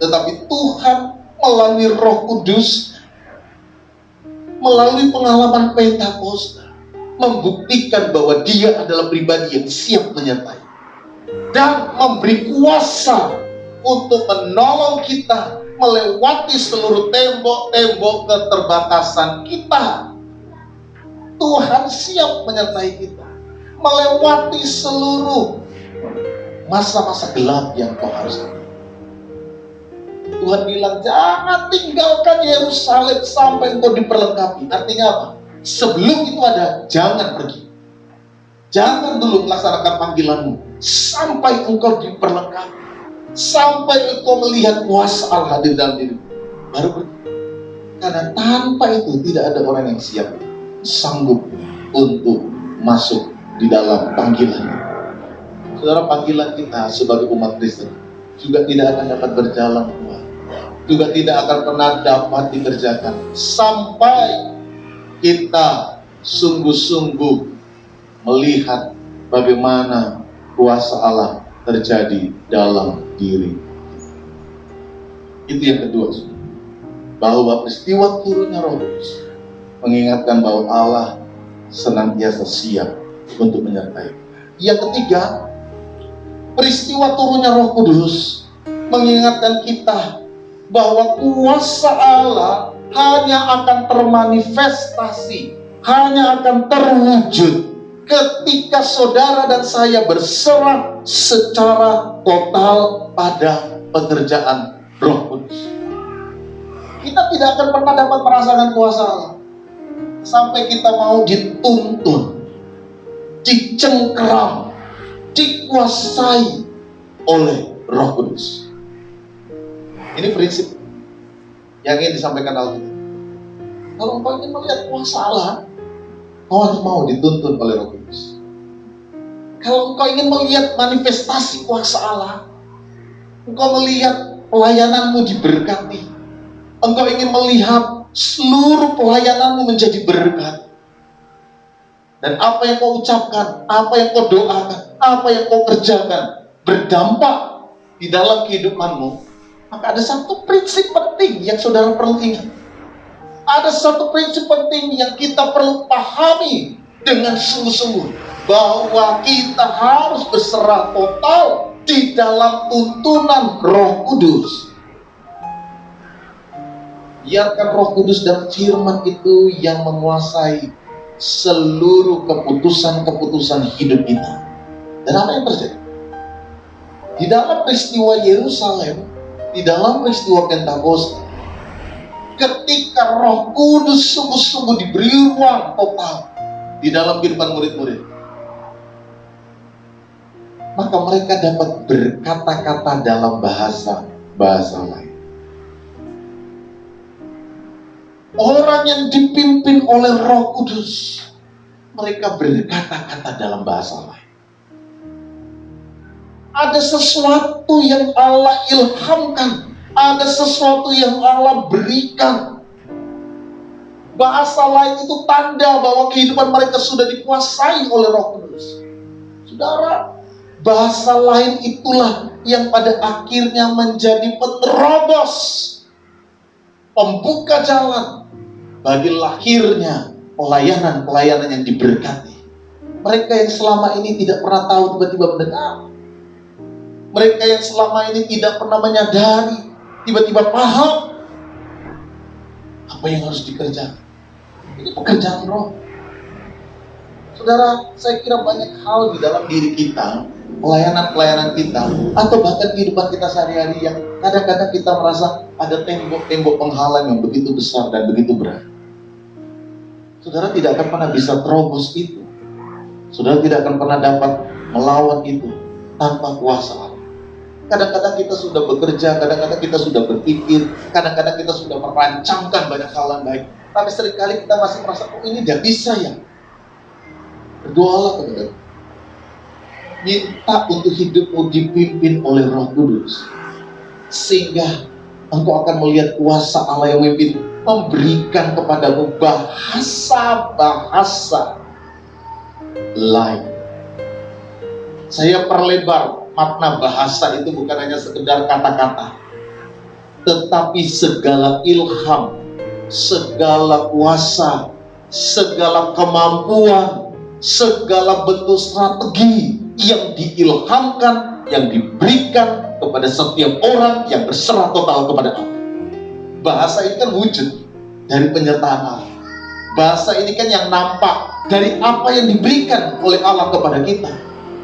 tetapi Tuhan melalui Roh Kudus, melalui pengalaman Pentakosta, membuktikan bahwa Dia adalah pribadi yang siap menyertai dan memberi kuasa untuk menolong kita melewati seluruh tembok-tembok keterbatasan kita. Tuhan siap menyertai kita melewati seluruh masa-masa gelap yang kau harus lalui. Tuhan bilang, jangan tinggalkan Yerusalem sampai engkau diperlengkapi. Artinya apa? Sebelum itu ada, jangan pergi. Jangan dulu melaksanakan panggilanmu sampai engkau diperlengkapi, sampai engkau melihat kuasa Allah hadir dalam dirimu, baru pergi. Karena tanpa itu tidak ada orang yang siap, sanggup untuk masuk di dalam panggilan. Saudara, panggilan kita sebagai umat Kristen juga tidak akan dapat berjalan kuat, juga tidak akan pernah dapat dikerjakan sampai kita sungguh-sungguh melihat bagaimana kuasa Allah terjadi dalam diri. Itu yang kedua, bahwa peristiwa turunnya Roh Kudus mengingatkan bahwa Allah senantiasa siap untuk menyertai. Yang ketiga, peristiwa turunnya Roh Kudus mengingatkan kita bahwa kuasa Allah hanya akan termanifestasi, hanya akan terwujud ketika saudara dan saya berserah secara total pada pekerjaan Roh Kudus. Kita tidak akan pernah dapat merasakan kuasa Allah sampai kita mau dituntun, dicengkeram, dikuasai oleh Roh Kudus. Ini prinsip yang ingin disampaikan Alkitab. Kalau engkau ingin melihat kuasa Allah, kau harus mau dituntun oleh Roh Kudus. Kalau engkau ingin melihat manifestasi kuasa Allah, engkau melihat pelayananmu diberkati, engkau ingin melihat seluruh pelayananmu menjadi berkat, dan apa yang kau ucapkan, apa yang kau doakan, apa yang kau kerjakan berdampak di dalam kehidupanmu, maka ada satu prinsip penting yang saudara perlu ingat. Ada satu prinsip penting yang kita perlu pahami dengan sungguh-sungguh, bahwa kita harus berserah total di dalam tuntunan Roh Kudus. Biarkan Roh Kudus dan firman itu yang menguasai seluruh keputusan-keputusan hidup kita. Dan apa yang terjadi? Di dalam peristiwa Yerusalem, di dalam peristiwa Pentakosta, ketika Roh Kudus sungguh-sungguh diberi ruang total di dalam kehidupan murid-murid, maka mereka dapat berkata-kata dalam bahasa lain. Orang yang dipimpin oleh Roh Kudus, mereka berkata-kata dalam bahasa lain. Ada sesuatu yang Allah ilhamkan, ada sesuatu yang Allah berikan. Bahasa lain itu tanda bahwa kehidupan mereka sudah dikuasai oleh Roh Kudus. Saudara, bahasa lain itulah yang pada akhirnya menjadi penerobos, pembuka jalan bagi lahirnya pelayanan-pelayanan yang diberkati. Mereka yang selama ini tidak pernah tahu tiba-tiba mendengar. Mereka yang selama ini tidak pernah menyadari tiba-tiba paham apa yang harus dikerjakan. Ini pekerjaan roh. Saudara, saya kira banyak hal di dalam diri kita, pelayanan-pelayanan kita, atau bahkan kehidupan kita sehari-hari yang kadang-kadang kita merasa ada tembok-tembok penghalang yang begitu besar dan begitu berat. Saudara tidak akan pernah bisa terobos itu. Saudara tidak akan pernah dapat melawan itu tanpa kuasa Allah. Kadang-kadang kita sudah bekerja, kadang-kadang kita sudah berpikir, kadang-kadang kita sudah merancangkan banyak hal yang baik. Tapi seringkali kita masih merasa, oh ini tidak bisa ya. Berdoalah kepada Tuhan. Minta untuk hidupmu dipimpin oleh Roh Kudus. Sehingga engkau akan melihat kuasa Allah yang memimpin, memberikan kepadamu bahasa-bahasa lain. Saya perlebar makna bahasa itu bukan hanya sekedar kata-kata, tetapi segala ilham, segala kuasa, segala kemampuan, segala bentuk strategi yang diilhamkan, yang diberikan kepada setiap orang yang berserah total kepada Allah. Bahasa ini kan wujud dari penyertaan Allah. Bahasa ini kan yang nampak dari apa yang diberikan oleh Allah kepada kita.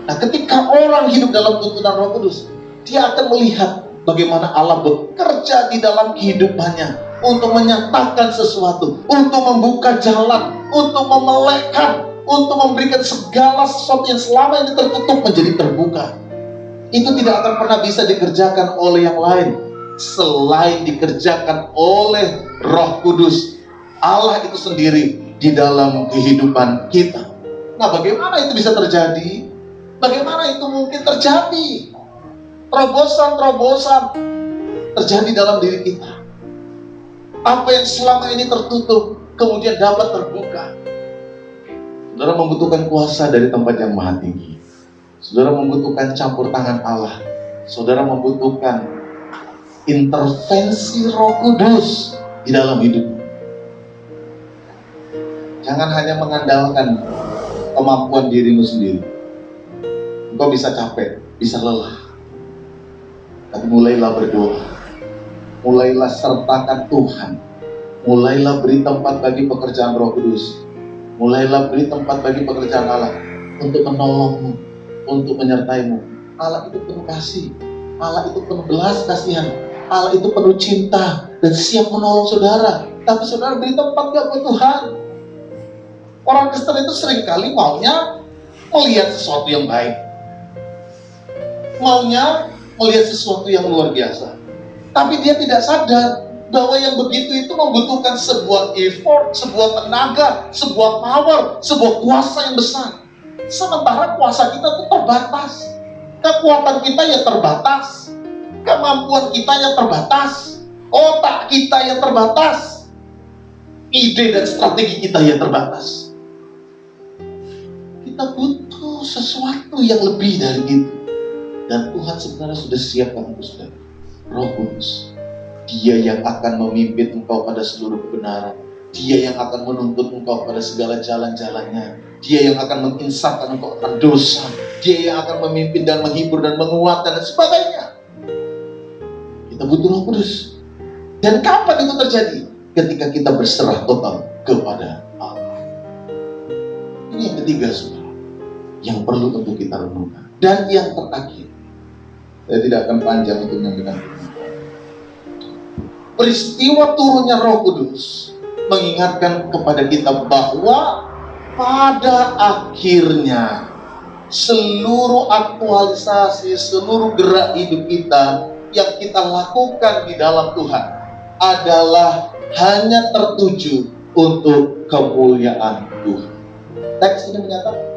Nah, ketika orang hidup dalam tuntunan Roh Kudus, dia akan melihat bagaimana Allah bekerja di dalam kehidupannya untuk menyatakan sesuatu, untuk membuka jalan, untuk memelekkan, untuk memberikan segala sesuatu yang selama ini tertutup menjadi terbuka. Itu tidak akan pernah bisa dikerjakan oleh yang lain selain dikerjakan oleh Roh Kudus, Allah itu sendiri di dalam kehidupan kita. Nah, bagaimana itu bisa terjadi? Bagaimana itu mungkin terjadi? Terobosan-terobosan terjadi dalam diri kita. Apa yang selama ini tertutup kemudian dapat terbuka. Saudara membutuhkan kuasa dari tempat yang maha tinggi. Saudara membutuhkan campur tangan Allah. Saudara membutuhkan intervensi Roh Kudus di dalam hidupmu. Jangan hanya mengandalkan kemampuan dirimu sendiri. Engkau bisa capek, bisa lelah. Tapi mulailah berdoa. Mulailah sertakan Tuhan. Mulailah beri tempat bagi pekerjaan Roh Kudus. Mulailah beri tempat bagi pekerjaan Allah untuk menolongmu, untuk menyertaimu. Allah itu penuh kasih. Allah itu penuh belas kasihan. Allah itu penuh cinta dan siap menolong saudara. Tapi saudara beri tempat gak buat Tuhan? Orang Kristen itu seringkali maunya melihat sesuatu yang baik. Maunya melihat sesuatu yang luar biasa. Tapi dia tidak sadar bahwa yang begitu itu membutuhkan sebuah effort, sebuah tenaga, sebuah power, sebuah kuasa yang besar. Sementara kuasa kita itu terbatas. Kekuatan kita ya terbatas. Kemampuan kita yang terbatas. Otak kita yang terbatas. Ide dan strategi kita yang terbatas. Kita butuh sesuatu yang lebih dari itu. Dan Tuhan sebenarnya sudah siapkan untuk saudara. Roh Kudus. Dia yang akan memimpin engkau pada seluruh kebenaran. Dia yang akan menuntut engkau pada segala jalan-jalannya. Dia yang akan menginsafkan engkau akan dosa. Dia yang akan memimpin dan menghibur dan menguatkan dan sebagainya. Kita butuh Roh Kudus. Dan kapan itu terjadi? Ketika kita berserah total kepada Allah. Ini yang ketiga, saudara, yang perlu untuk kita renungkan. Dan yang terakhir, saya tidak akan panjang untuk menyampaikan. Peristiwa turunnya Roh Kudus mengingatkan kepada kita bahwa pada akhirnya seluruh aktualisasi, seluruh gerak hidup kita yang kita lakukan di dalam Tuhan adalah hanya tertuju untuk kemuliaan Tuhan. Teks ini menyatakan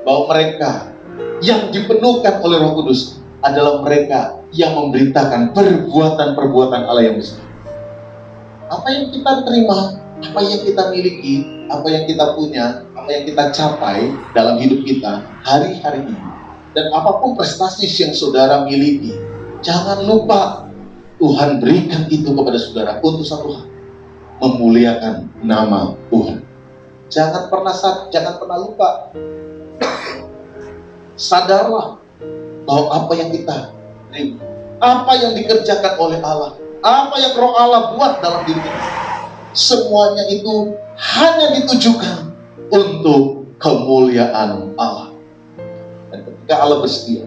bahwa mereka yang dipenuhkan oleh Roh Kudus adalah mereka yang memberitakan perbuatan-perbuatan Allah yang besar. Apa yang kita terima, apa yang kita miliki, apa yang kita punya, apa yang kita capai dalam hidup kita hari-hari ini, dan apapun prestasi yang saudara miliki, jangan lupa Tuhan berikan itu kepada saudara untuk satu hal. memuliakan nama Tuhan. Jangan pernah lupa. Sadarlah bahwa apa yang kita terima, apa yang dikerjakan oleh Allah, apa yang Roh Allah buat dalam diri kita, semuanya itu hanya ditujukan untuk kemuliaan Allah. Dan ketika Allah bersedia,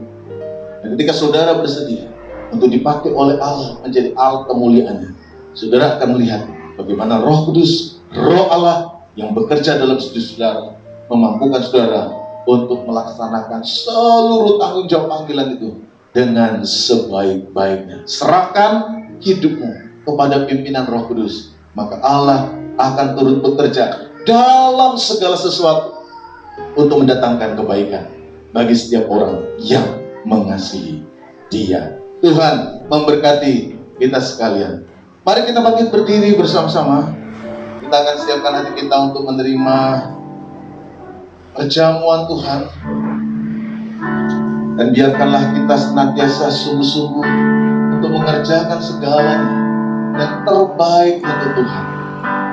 dan ketika saudara bersedia untuk dipakai oleh Allah menjadi alat kemuliaannya, saudara akan melihat bagaimana Roh Kudus, Roh Allah yang bekerja dalam diri saudara, memampukan saudara untuk melaksanakan seluruh tanggung jawab panggilan itu dengan sebaik-baiknya. Serahkan hidupmu kepada pimpinan Roh Kudus, maka Allah akan turut bekerja dalam segala sesuatu untuk mendatangkan kebaikan bagi setiap orang yang mengasihi Dia. Tuhan memberkati kita sekalian. Mari kita bangkit berdiri bersama-sama. Kita akan siapkan hati kita untuk menerima perjamuan Tuhan. Dan biarkanlah kita senantiasa sungguh-sungguh untuk mengerjakan segalanya yang terbaik untuk Tuhan.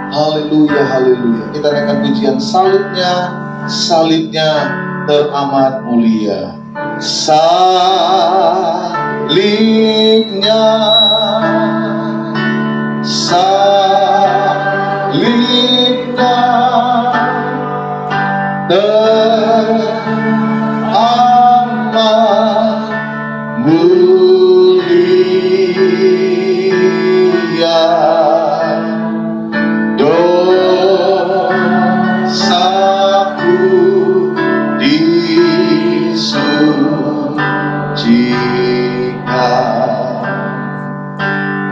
Haleluya, haleluya. Kita naikkan pujian salibnya teramat mulia. Salibnya teramat mulia, dosaku disucikan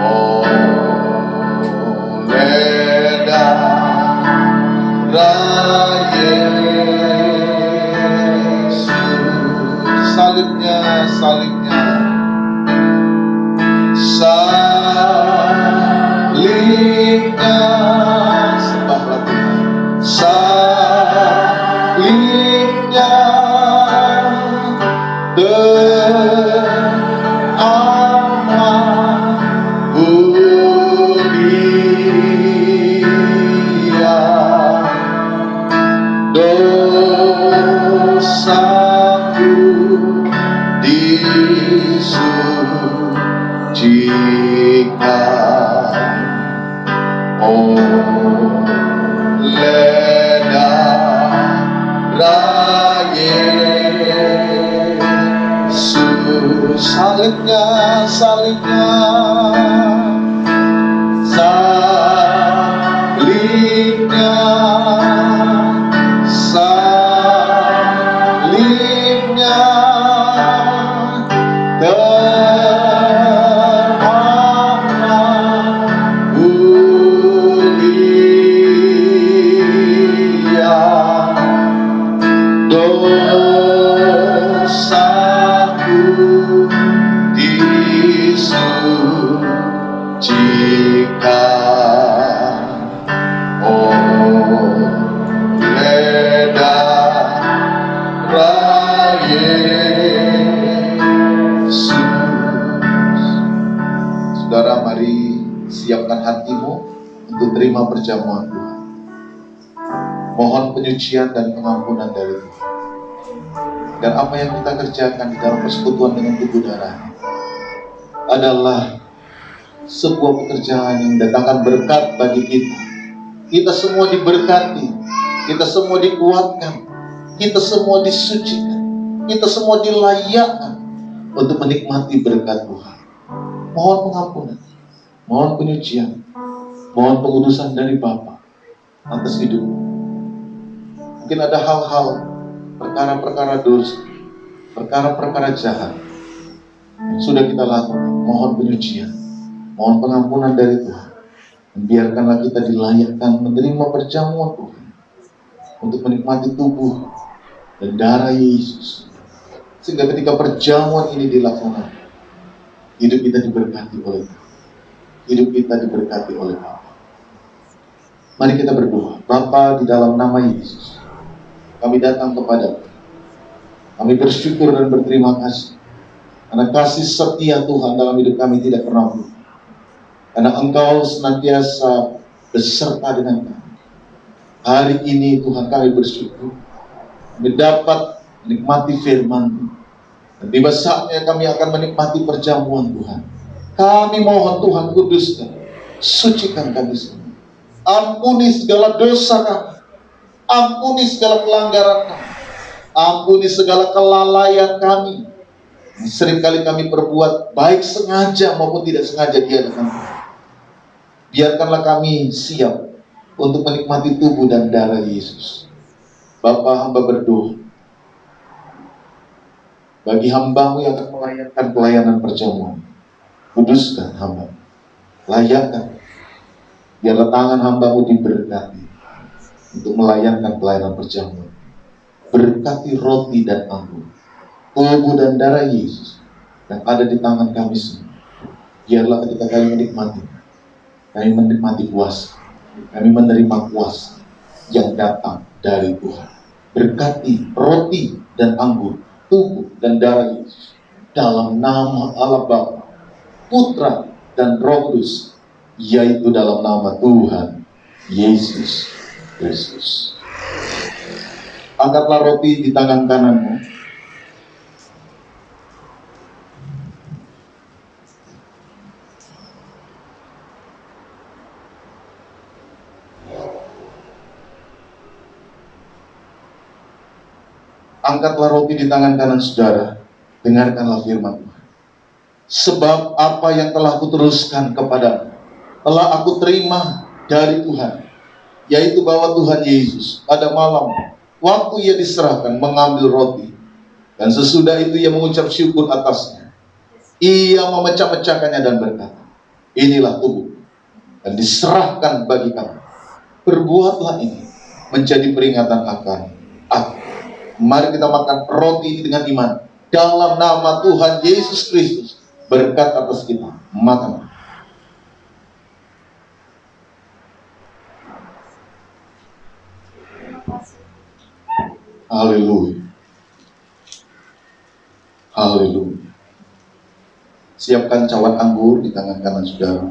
oleh darah Yesus. Salibnya sembahlah Tuhan. Salibnya teramat mulia, dosaku disucikan oleh darah Yesus. Salibnya teramat mulia, dosaku disucikan oleh darah Yesus. Saudara, mari siapkan hatimu untuk terima perjamuan Tuhan. Mohon penyucian dan pengampunan dari Tuhan. Dan apa yang kita kerjakan di dalam persekutuan dengan tubuh darah adalah sebuah pekerjaan yang mendatangkan berkat bagi kita. Kita semua diberkati, kita semua dikuatkan, kita semua disucikan, kita semua dilayakkan untuk menikmati berkat Tuhan. Mohon pengampunan, mohon penyucian, mohon pengudusan dari Bapa atas hidupmu. Mungkin ada hal-hal, perkara-perkara dosa, perkara-perkara jahat yang sudah kita lakukan. Mohon penyucian, mohon pengampunan dari Tuhan. Dan biarkanlah kita dilayakkan menerima perjamuan Tuhan untuk menikmati tubuh dan darah Yesus. Sehingga ketika perjamuan ini dilakukan, hidup kita diberkati oleh Tuhan. Hidup kita diberkati oleh Bapa. Mari kita berdoa. Bapa, di dalam nama Yesus, kami datang kepada-Mu. Kami bersyukur dan berterima kasih karena kasih setia Tuhan dalam hidup kami tidak pernah berubah. Karena Engkau senantiasa beserta dengan kami. Hari ini Tuhan kami bersyukur mendapat menikmati firman-Mu. Dan tiba saatnya kami akan menikmati perjamuan Tuhan. Kami mohon Tuhan kuduskan, sucikan kami semua. Ampuni segala dosa kami. Ampuni segala pelanggaran kami. Ampuni segala kelalaian kami. Seringkali kami perbuat baik sengaja maupun tidak sengaja di hadapan Tuhan. Biarkanlah kami siap untuk menikmati tubuh dan darah Yesus. Bapa, hamba berdoa bagi hamba-Mu yang akan melayangkan pelayanan perjamuan. Kuduskan hamba, layakkan. Biarlah tangan hamba-Mu diberkati untuk melayangkan pelayanan perjamuan. Berkati roti dan anggur, tubuh dan darah Yesus yang ada di tangan kami semua. Biarlah ketika kami menikmati puasa, kami menerima kuasa yang datang dari Tuhan. Berkati roti dan anggur, tubuh dan darah Yesus, dalam nama Allah Bapa, Putra dan Roh Kudus, yaitu dalam nama Tuhan Yesus Kristus. Angkatlah roti di tangan kananmu. Angkatlah roti di tangan kanan saudara. Dengarkanlah firman Tuhan. Sebab apa yang telah kuteruskan kepadamu telah aku terima dari Tuhan, yaitu bahwa Tuhan Yesus pada malam waktu Ia diserahkan mengambil roti, dan sesudah itu Ia mengucap syukur atasnya. Ia memecah-mecahkannya dan berkata, inilah tubuh dan diserahkan bagi kamu. Perbuatlah ini menjadi peringatan akan aku. Mari kita makan roti ini dengan iman. Dalam nama Tuhan Yesus Kristus, berkat atas kita. Makan. Haleluya. Haleluya. Siapkan cawan anggur di tangan kanan saudara.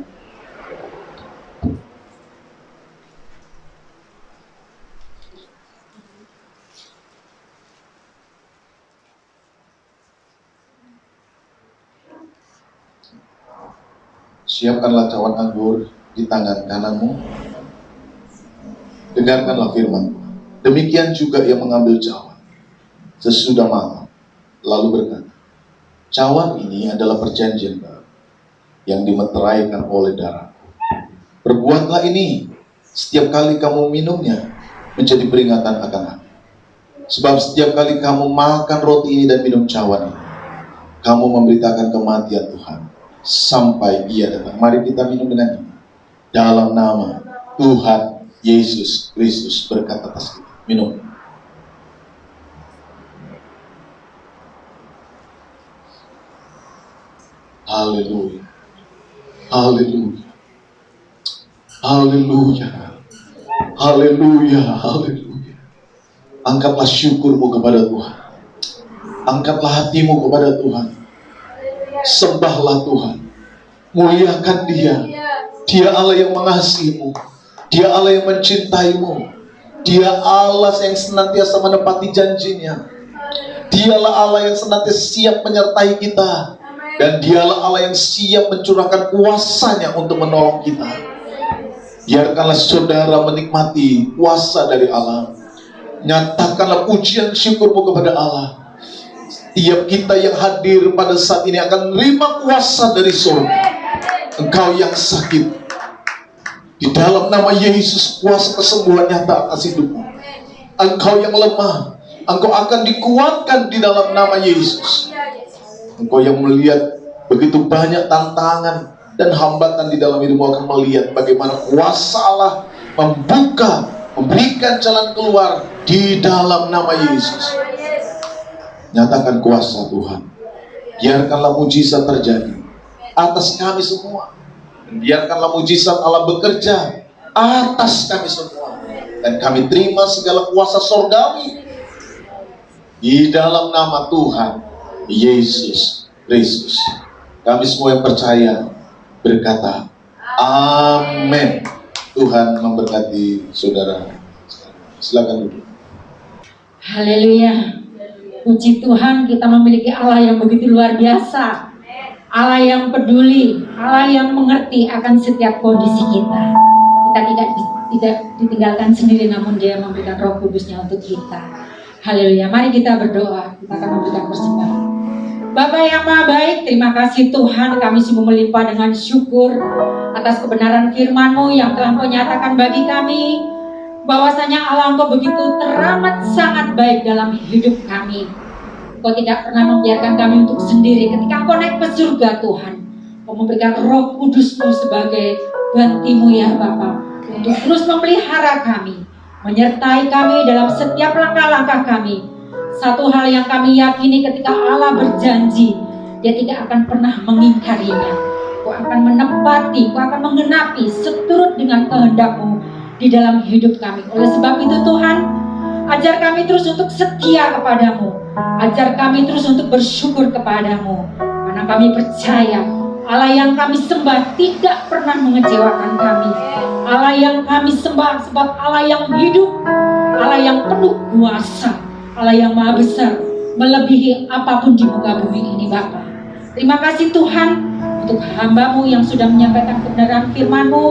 Siapkanlah cawan anggur di tangan kananmu. Dengarkanlah firman Tuhan. Demikian juga Ia mengambil cawan sesudah makan, lalu berkata, cawan ini adalah perjanjian baru yang dimeteraikan oleh darahku. Perbuatlah ini setiap kali kamu minumnya menjadi peringatan akan aku. Sebab setiap kali kamu makan roti ini dan minum cawan ini, kamu memberitakan kematian Tuhan sampai Ia datang. Mari kita minum dengan ini. Dalam nama Tuhan Yesus Kristus, berkat atas kita. Minum. Haleluya. Haleluya. Haleluya. Haleluya. Haleluya. Angkatlah syukurmu kepada Tuhan. Angkatlah hatimu kepada Tuhan. Sembahlah Tuhan. Muliakan Dia. Dia Allah yang mengasihimu. Dia Allah yang mencintaimu. Dia Allah yang senantiasa menepati janjinya. Dialah Allah yang senantiasa siap menyertai kita. Dan Dialah Allah yang siap mencurahkan kuasanya untuk menolong kita. Biarkanlah saudara menikmati kuasa dari Allah. Nyatakanlah pujian syukurmu kepada Allah. Setiap kita yang hadir pada saat ini akan menerima kuasa dari surga. Engkau yang sakit, di dalam nama Yesus kuasa kesembuhan nyata atas hidupmu. Engkau yang lemah, engkau akan dikuatkan di dalam nama Yesus. Engkau yang melihat begitu banyak tantangan dan hambatan di dalam hidupmu akan melihat bagaimana kuasa Allah membuka, memberikan jalan keluar di dalam nama Yesus. Nyatakan kuasa Tuhan. Biarkanlah mujizat terjadi atas kami semua. Dan biarkanlah mujizat Allah bekerja atas kami semua. Dan kami terima segala kuasa surgawi di dalam nama Tuhan Yesus Kristus. Kami semua yang percaya berkata, amin. Tuhan memberkati saudara. Silakan duduk. Haleluya. Puji Tuhan, kita memiliki Allah yang begitu luar biasa. Allah yang peduli, Allah yang mengerti akan setiap kondisi kita. Kita tidak ditinggalkan sendiri, namun Dia memberikan Roh Kudus-Nya untuk kita. Haleluya. Mari kita berdoa. Kita akan memberikan persembahan. Bapa yang Maha Baik, terima kasih Tuhan, kami sungguh melimpah dengan syukur atas kebenaran firman-Mu yang telah Engkau nyatakan bagi kami, bahwasanya Allah Engkau begitu teramat sangat baik dalam hidup kami. Engkau tidak pernah membiarkan kami untuk sendiri. Ketika Engkau naik ke surga Tuhan, Engkau memberikan Roh Kudus-Mu sebagai gantimu ya Bapa, untuk terus memelihara kami, menyertai kami dalam setiap langkah-langkah kami. Satu hal yang kami yakini, ketika Allah berjanji, Dia tidak akan pernah mengingkarinya. Kau akan menepati, Kau akan menggenapi seturut dengan kehendak-Mu di dalam hidup kami. Oleh sebab itu Tuhan, ajar kami terus untuk setia kepadamu. Ajar kami terus untuk bersyukur kepadamu. Karena kami percaya Allah yang kami sembah tidak pernah mengecewakan kami. Allah yang kami sembah sebab Allah yang hidup, Allah yang penuh kuasa, Allah yang maha besar, melebihi apapun di muka bumi ini Bapa. Terima kasih Tuhan untuk hamba-Mu yang sudah menyampaikan kebenaran firman-Mu.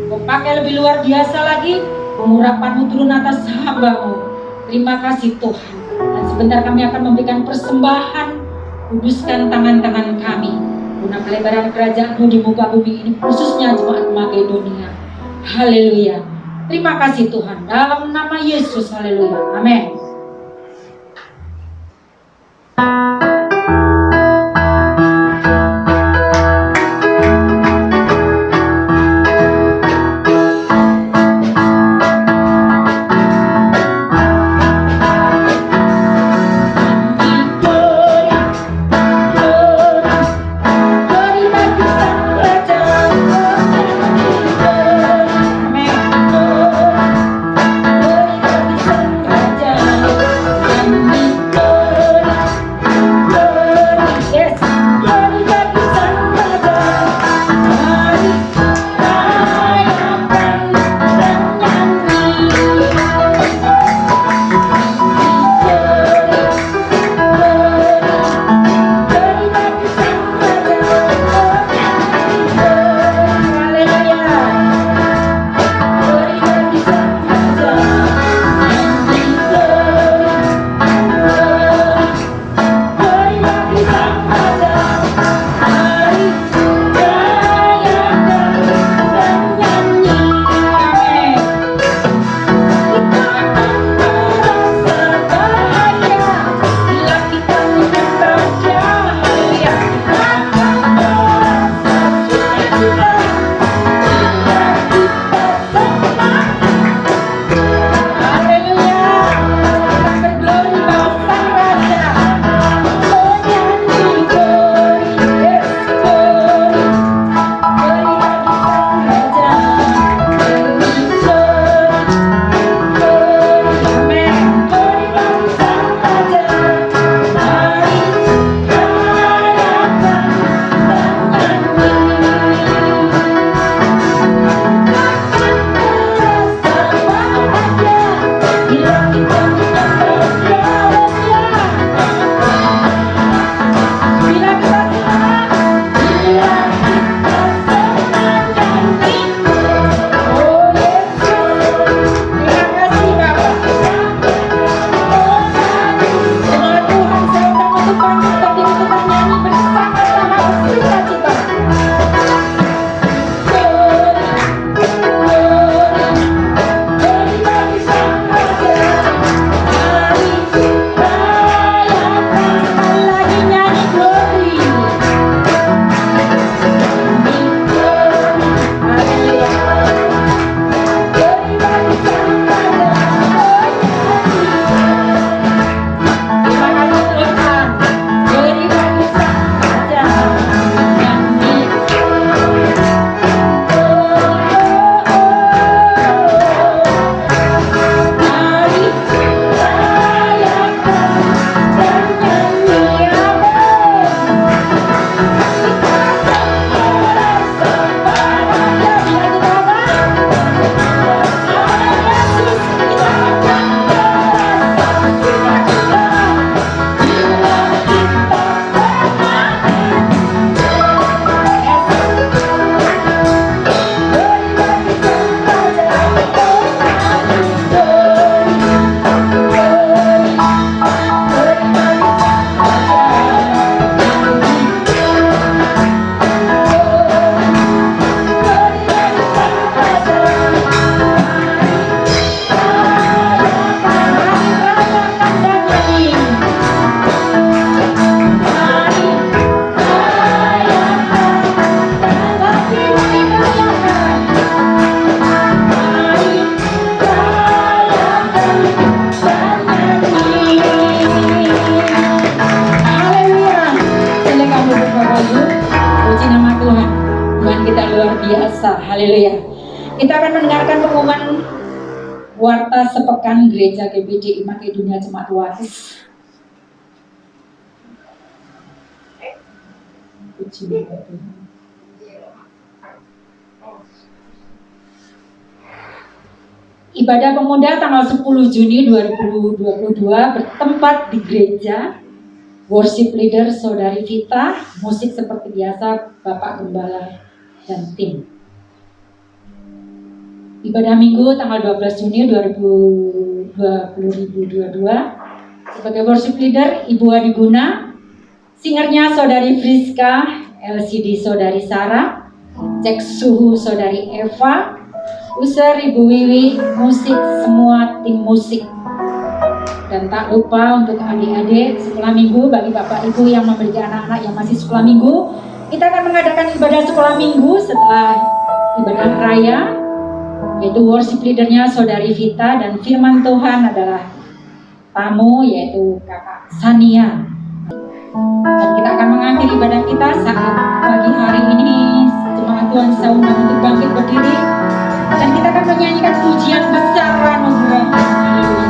Kau pakai lebih luar biasa lagi, pengurapan-Mu turun atas hamba-Mu. Terima kasih Tuhan. Dan sebentar kami akan memberikan persembahan. Kuduskan tangan-tangan kami, guna pelebaran kerajaan-Mu di muka bumi ini, khususnya jemaat Makedonia. Haleluya. Terima kasih Tuhan. Dalam nama Yesus, haleluya. Amin. kita luar biasa. Haleluya. Kita akan mendengarkan pengumuman warta sepekan Gereja GBDI Makedonia Jemaat Waris. Ibadah pemuda tanggal 10 Juni 2022 bertempat di gereja. Worship leader Saudari Vita, musik seperti biasa Bapak Gembala dan tim. Ibadah Minggu tanggal 12 Juni 2022 sebagai worship leader Ibu Adi Guna, singernya Saudari Friska, LCD Saudari Sarah, cek suhu Saudari Eva, user Ibu Wiwi, musik semua tim musik. Dan tak lupa untuk adik-adik sekolah minggu, bagi bapak ibu yang memiliki anak-anak yang masih sekolah minggu, kita akan mengadakan ibadah sekolah minggu setelah ibadah raya, yaitu worship leadernya Saudari Vita dan firman Tuhan adalah tamu yaitu Kakak Sania. Dan kita akan mengakhiri ibadah kita saat pagi hari ini jemaat Tuhan saya undang untuk bangkit berdiri dan kita akan menyanyikan pujian besar anugerah. Haleluya.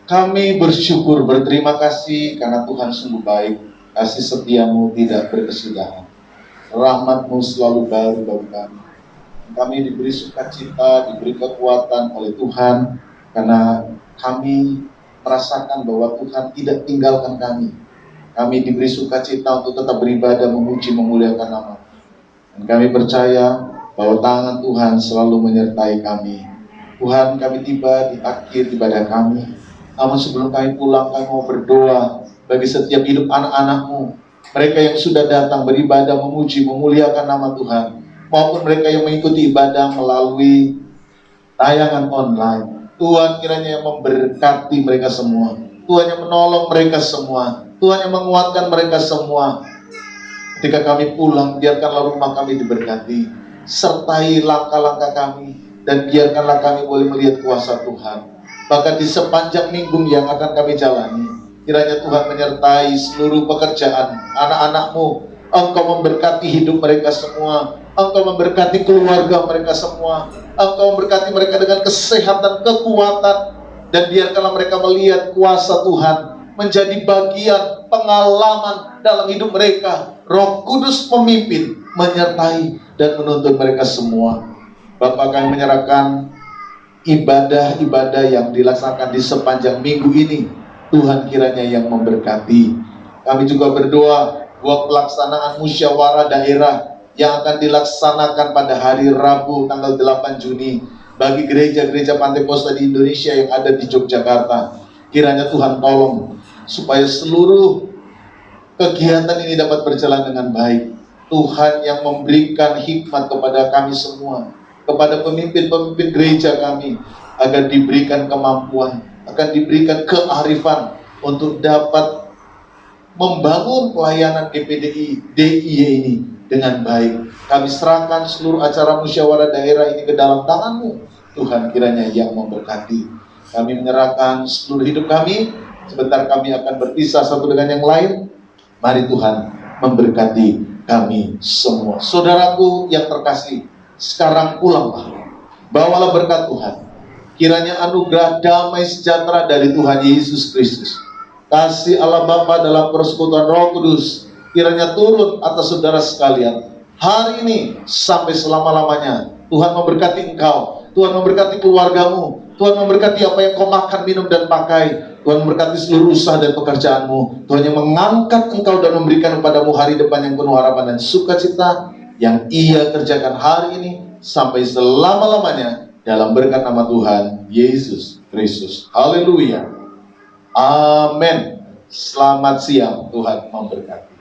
Kami bersyukur, berterima kasih karena Tuhan sungguh baik. Kasih setiamu tidak berkesudahan. Rahmatmu selalu baru bagi kami. Kami diberi sukacita, diberi kekuatan oleh Tuhan, karena kami merasakan bahwa Tuhan tidak tinggalkan kami. Kami diberi sukacita untuk tetap beribadah, memuji, memuliakan nama. Dan kami percaya bahwa tangan Tuhan selalu menyertai kami. Tuhan, kami tiba di akhir ibadah kami. Namun sebelum kami pulang, kami mau berdoa bagi setiap hidup anak-anak-Mu, mereka yang sudah datang beribadah, memuji, memuliakan nama Tuhan, maupun mereka yang mengikuti ibadah melalui tayangan online. Tuhan kiranya yang memberkati mereka semua, Tuhan yang menolong mereka semua, Tuhan yang menguatkan mereka semua. Ketika kami pulang, biarkanlah rumah kami diberkati, sertai langkah-langkah kami, dan biarkanlah kami boleh melihat kuasa Tuhan. Bahkan di sepanjang minggu yang akan kami jalani, kiranya Tuhan menyertai seluruh pekerjaan anak-anak-Mu. Engkau memberkati hidup mereka semua, Engkau memberkati keluarga mereka semua, Engkau memberkati mereka dengan kesehatan, kekuatan, dan biarkanlah mereka melihat kuasa Tuhan menjadi bagian pengalaman dalam hidup mereka. Roh Kudus memimpin, menyertai, dan menuntun mereka semua. Bapak, kami menyerahkan ibadah-ibadah yang dilaksanakan di sepanjang minggu ini, Tuhan kiranya yang memberkati. Kami juga berdoa buat pelaksanaan musyawarah daerah yang akan dilaksanakan pada hari Rabu tanggal 8 Juni bagi gereja-gereja Pantai Kosta di Indonesia yang ada di Yogyakarta. Kiranya Tuhan tolong supaya seluruh kegiatan ini dapat berjalan dengan baik. Tuhan yang memberikan hikmat kepada kami semua, kepada pemimpin-pemimpin gereja kami, agar diberikan kemampuan, akan diberikan kearifan untuk dapat membangun pelayanan GPDI DIY ini dengan baik. Kami serahkan seluruh acara musyawarah daerah ini ke dalam tangan-Mu, Tuhan kiranya yang memberkati. Kami menyerahkan seluruh hidup kami. Sebentar kami akan berpisah satu dengan yang lain. Mari Tuhan memberkati kami semua. Saudaraku yang terkasih, sekarang pulanglah. Bawalah berkat Tuhan. Kiranya anugerah damai sejahtera dari Tuhan Yesus Kristus, kasih Allah Bapa dalam persekutuan Roh Kudus, kiranya turun atas saudara sekalian hari ini sampai selama-lamanya. Tuhan memberkati engkau, Tuhan memberkati keluargamu, Tuhan memberkati apa yang kau makan, minum, dan pakai. Tuhan memberkati seluruh usaha dan pekerjaanmu. Tuhan yang mengangkat engkau dan memberikan kepadamu hari depan yang penuh harapan dan sukacita yang Ia kerjakan hari ini sampai selama-lamanya dalam berkat nama Tuhan Yesus Kristus. Haleluya. Amin. Selamat siang, Tuhan memberkati.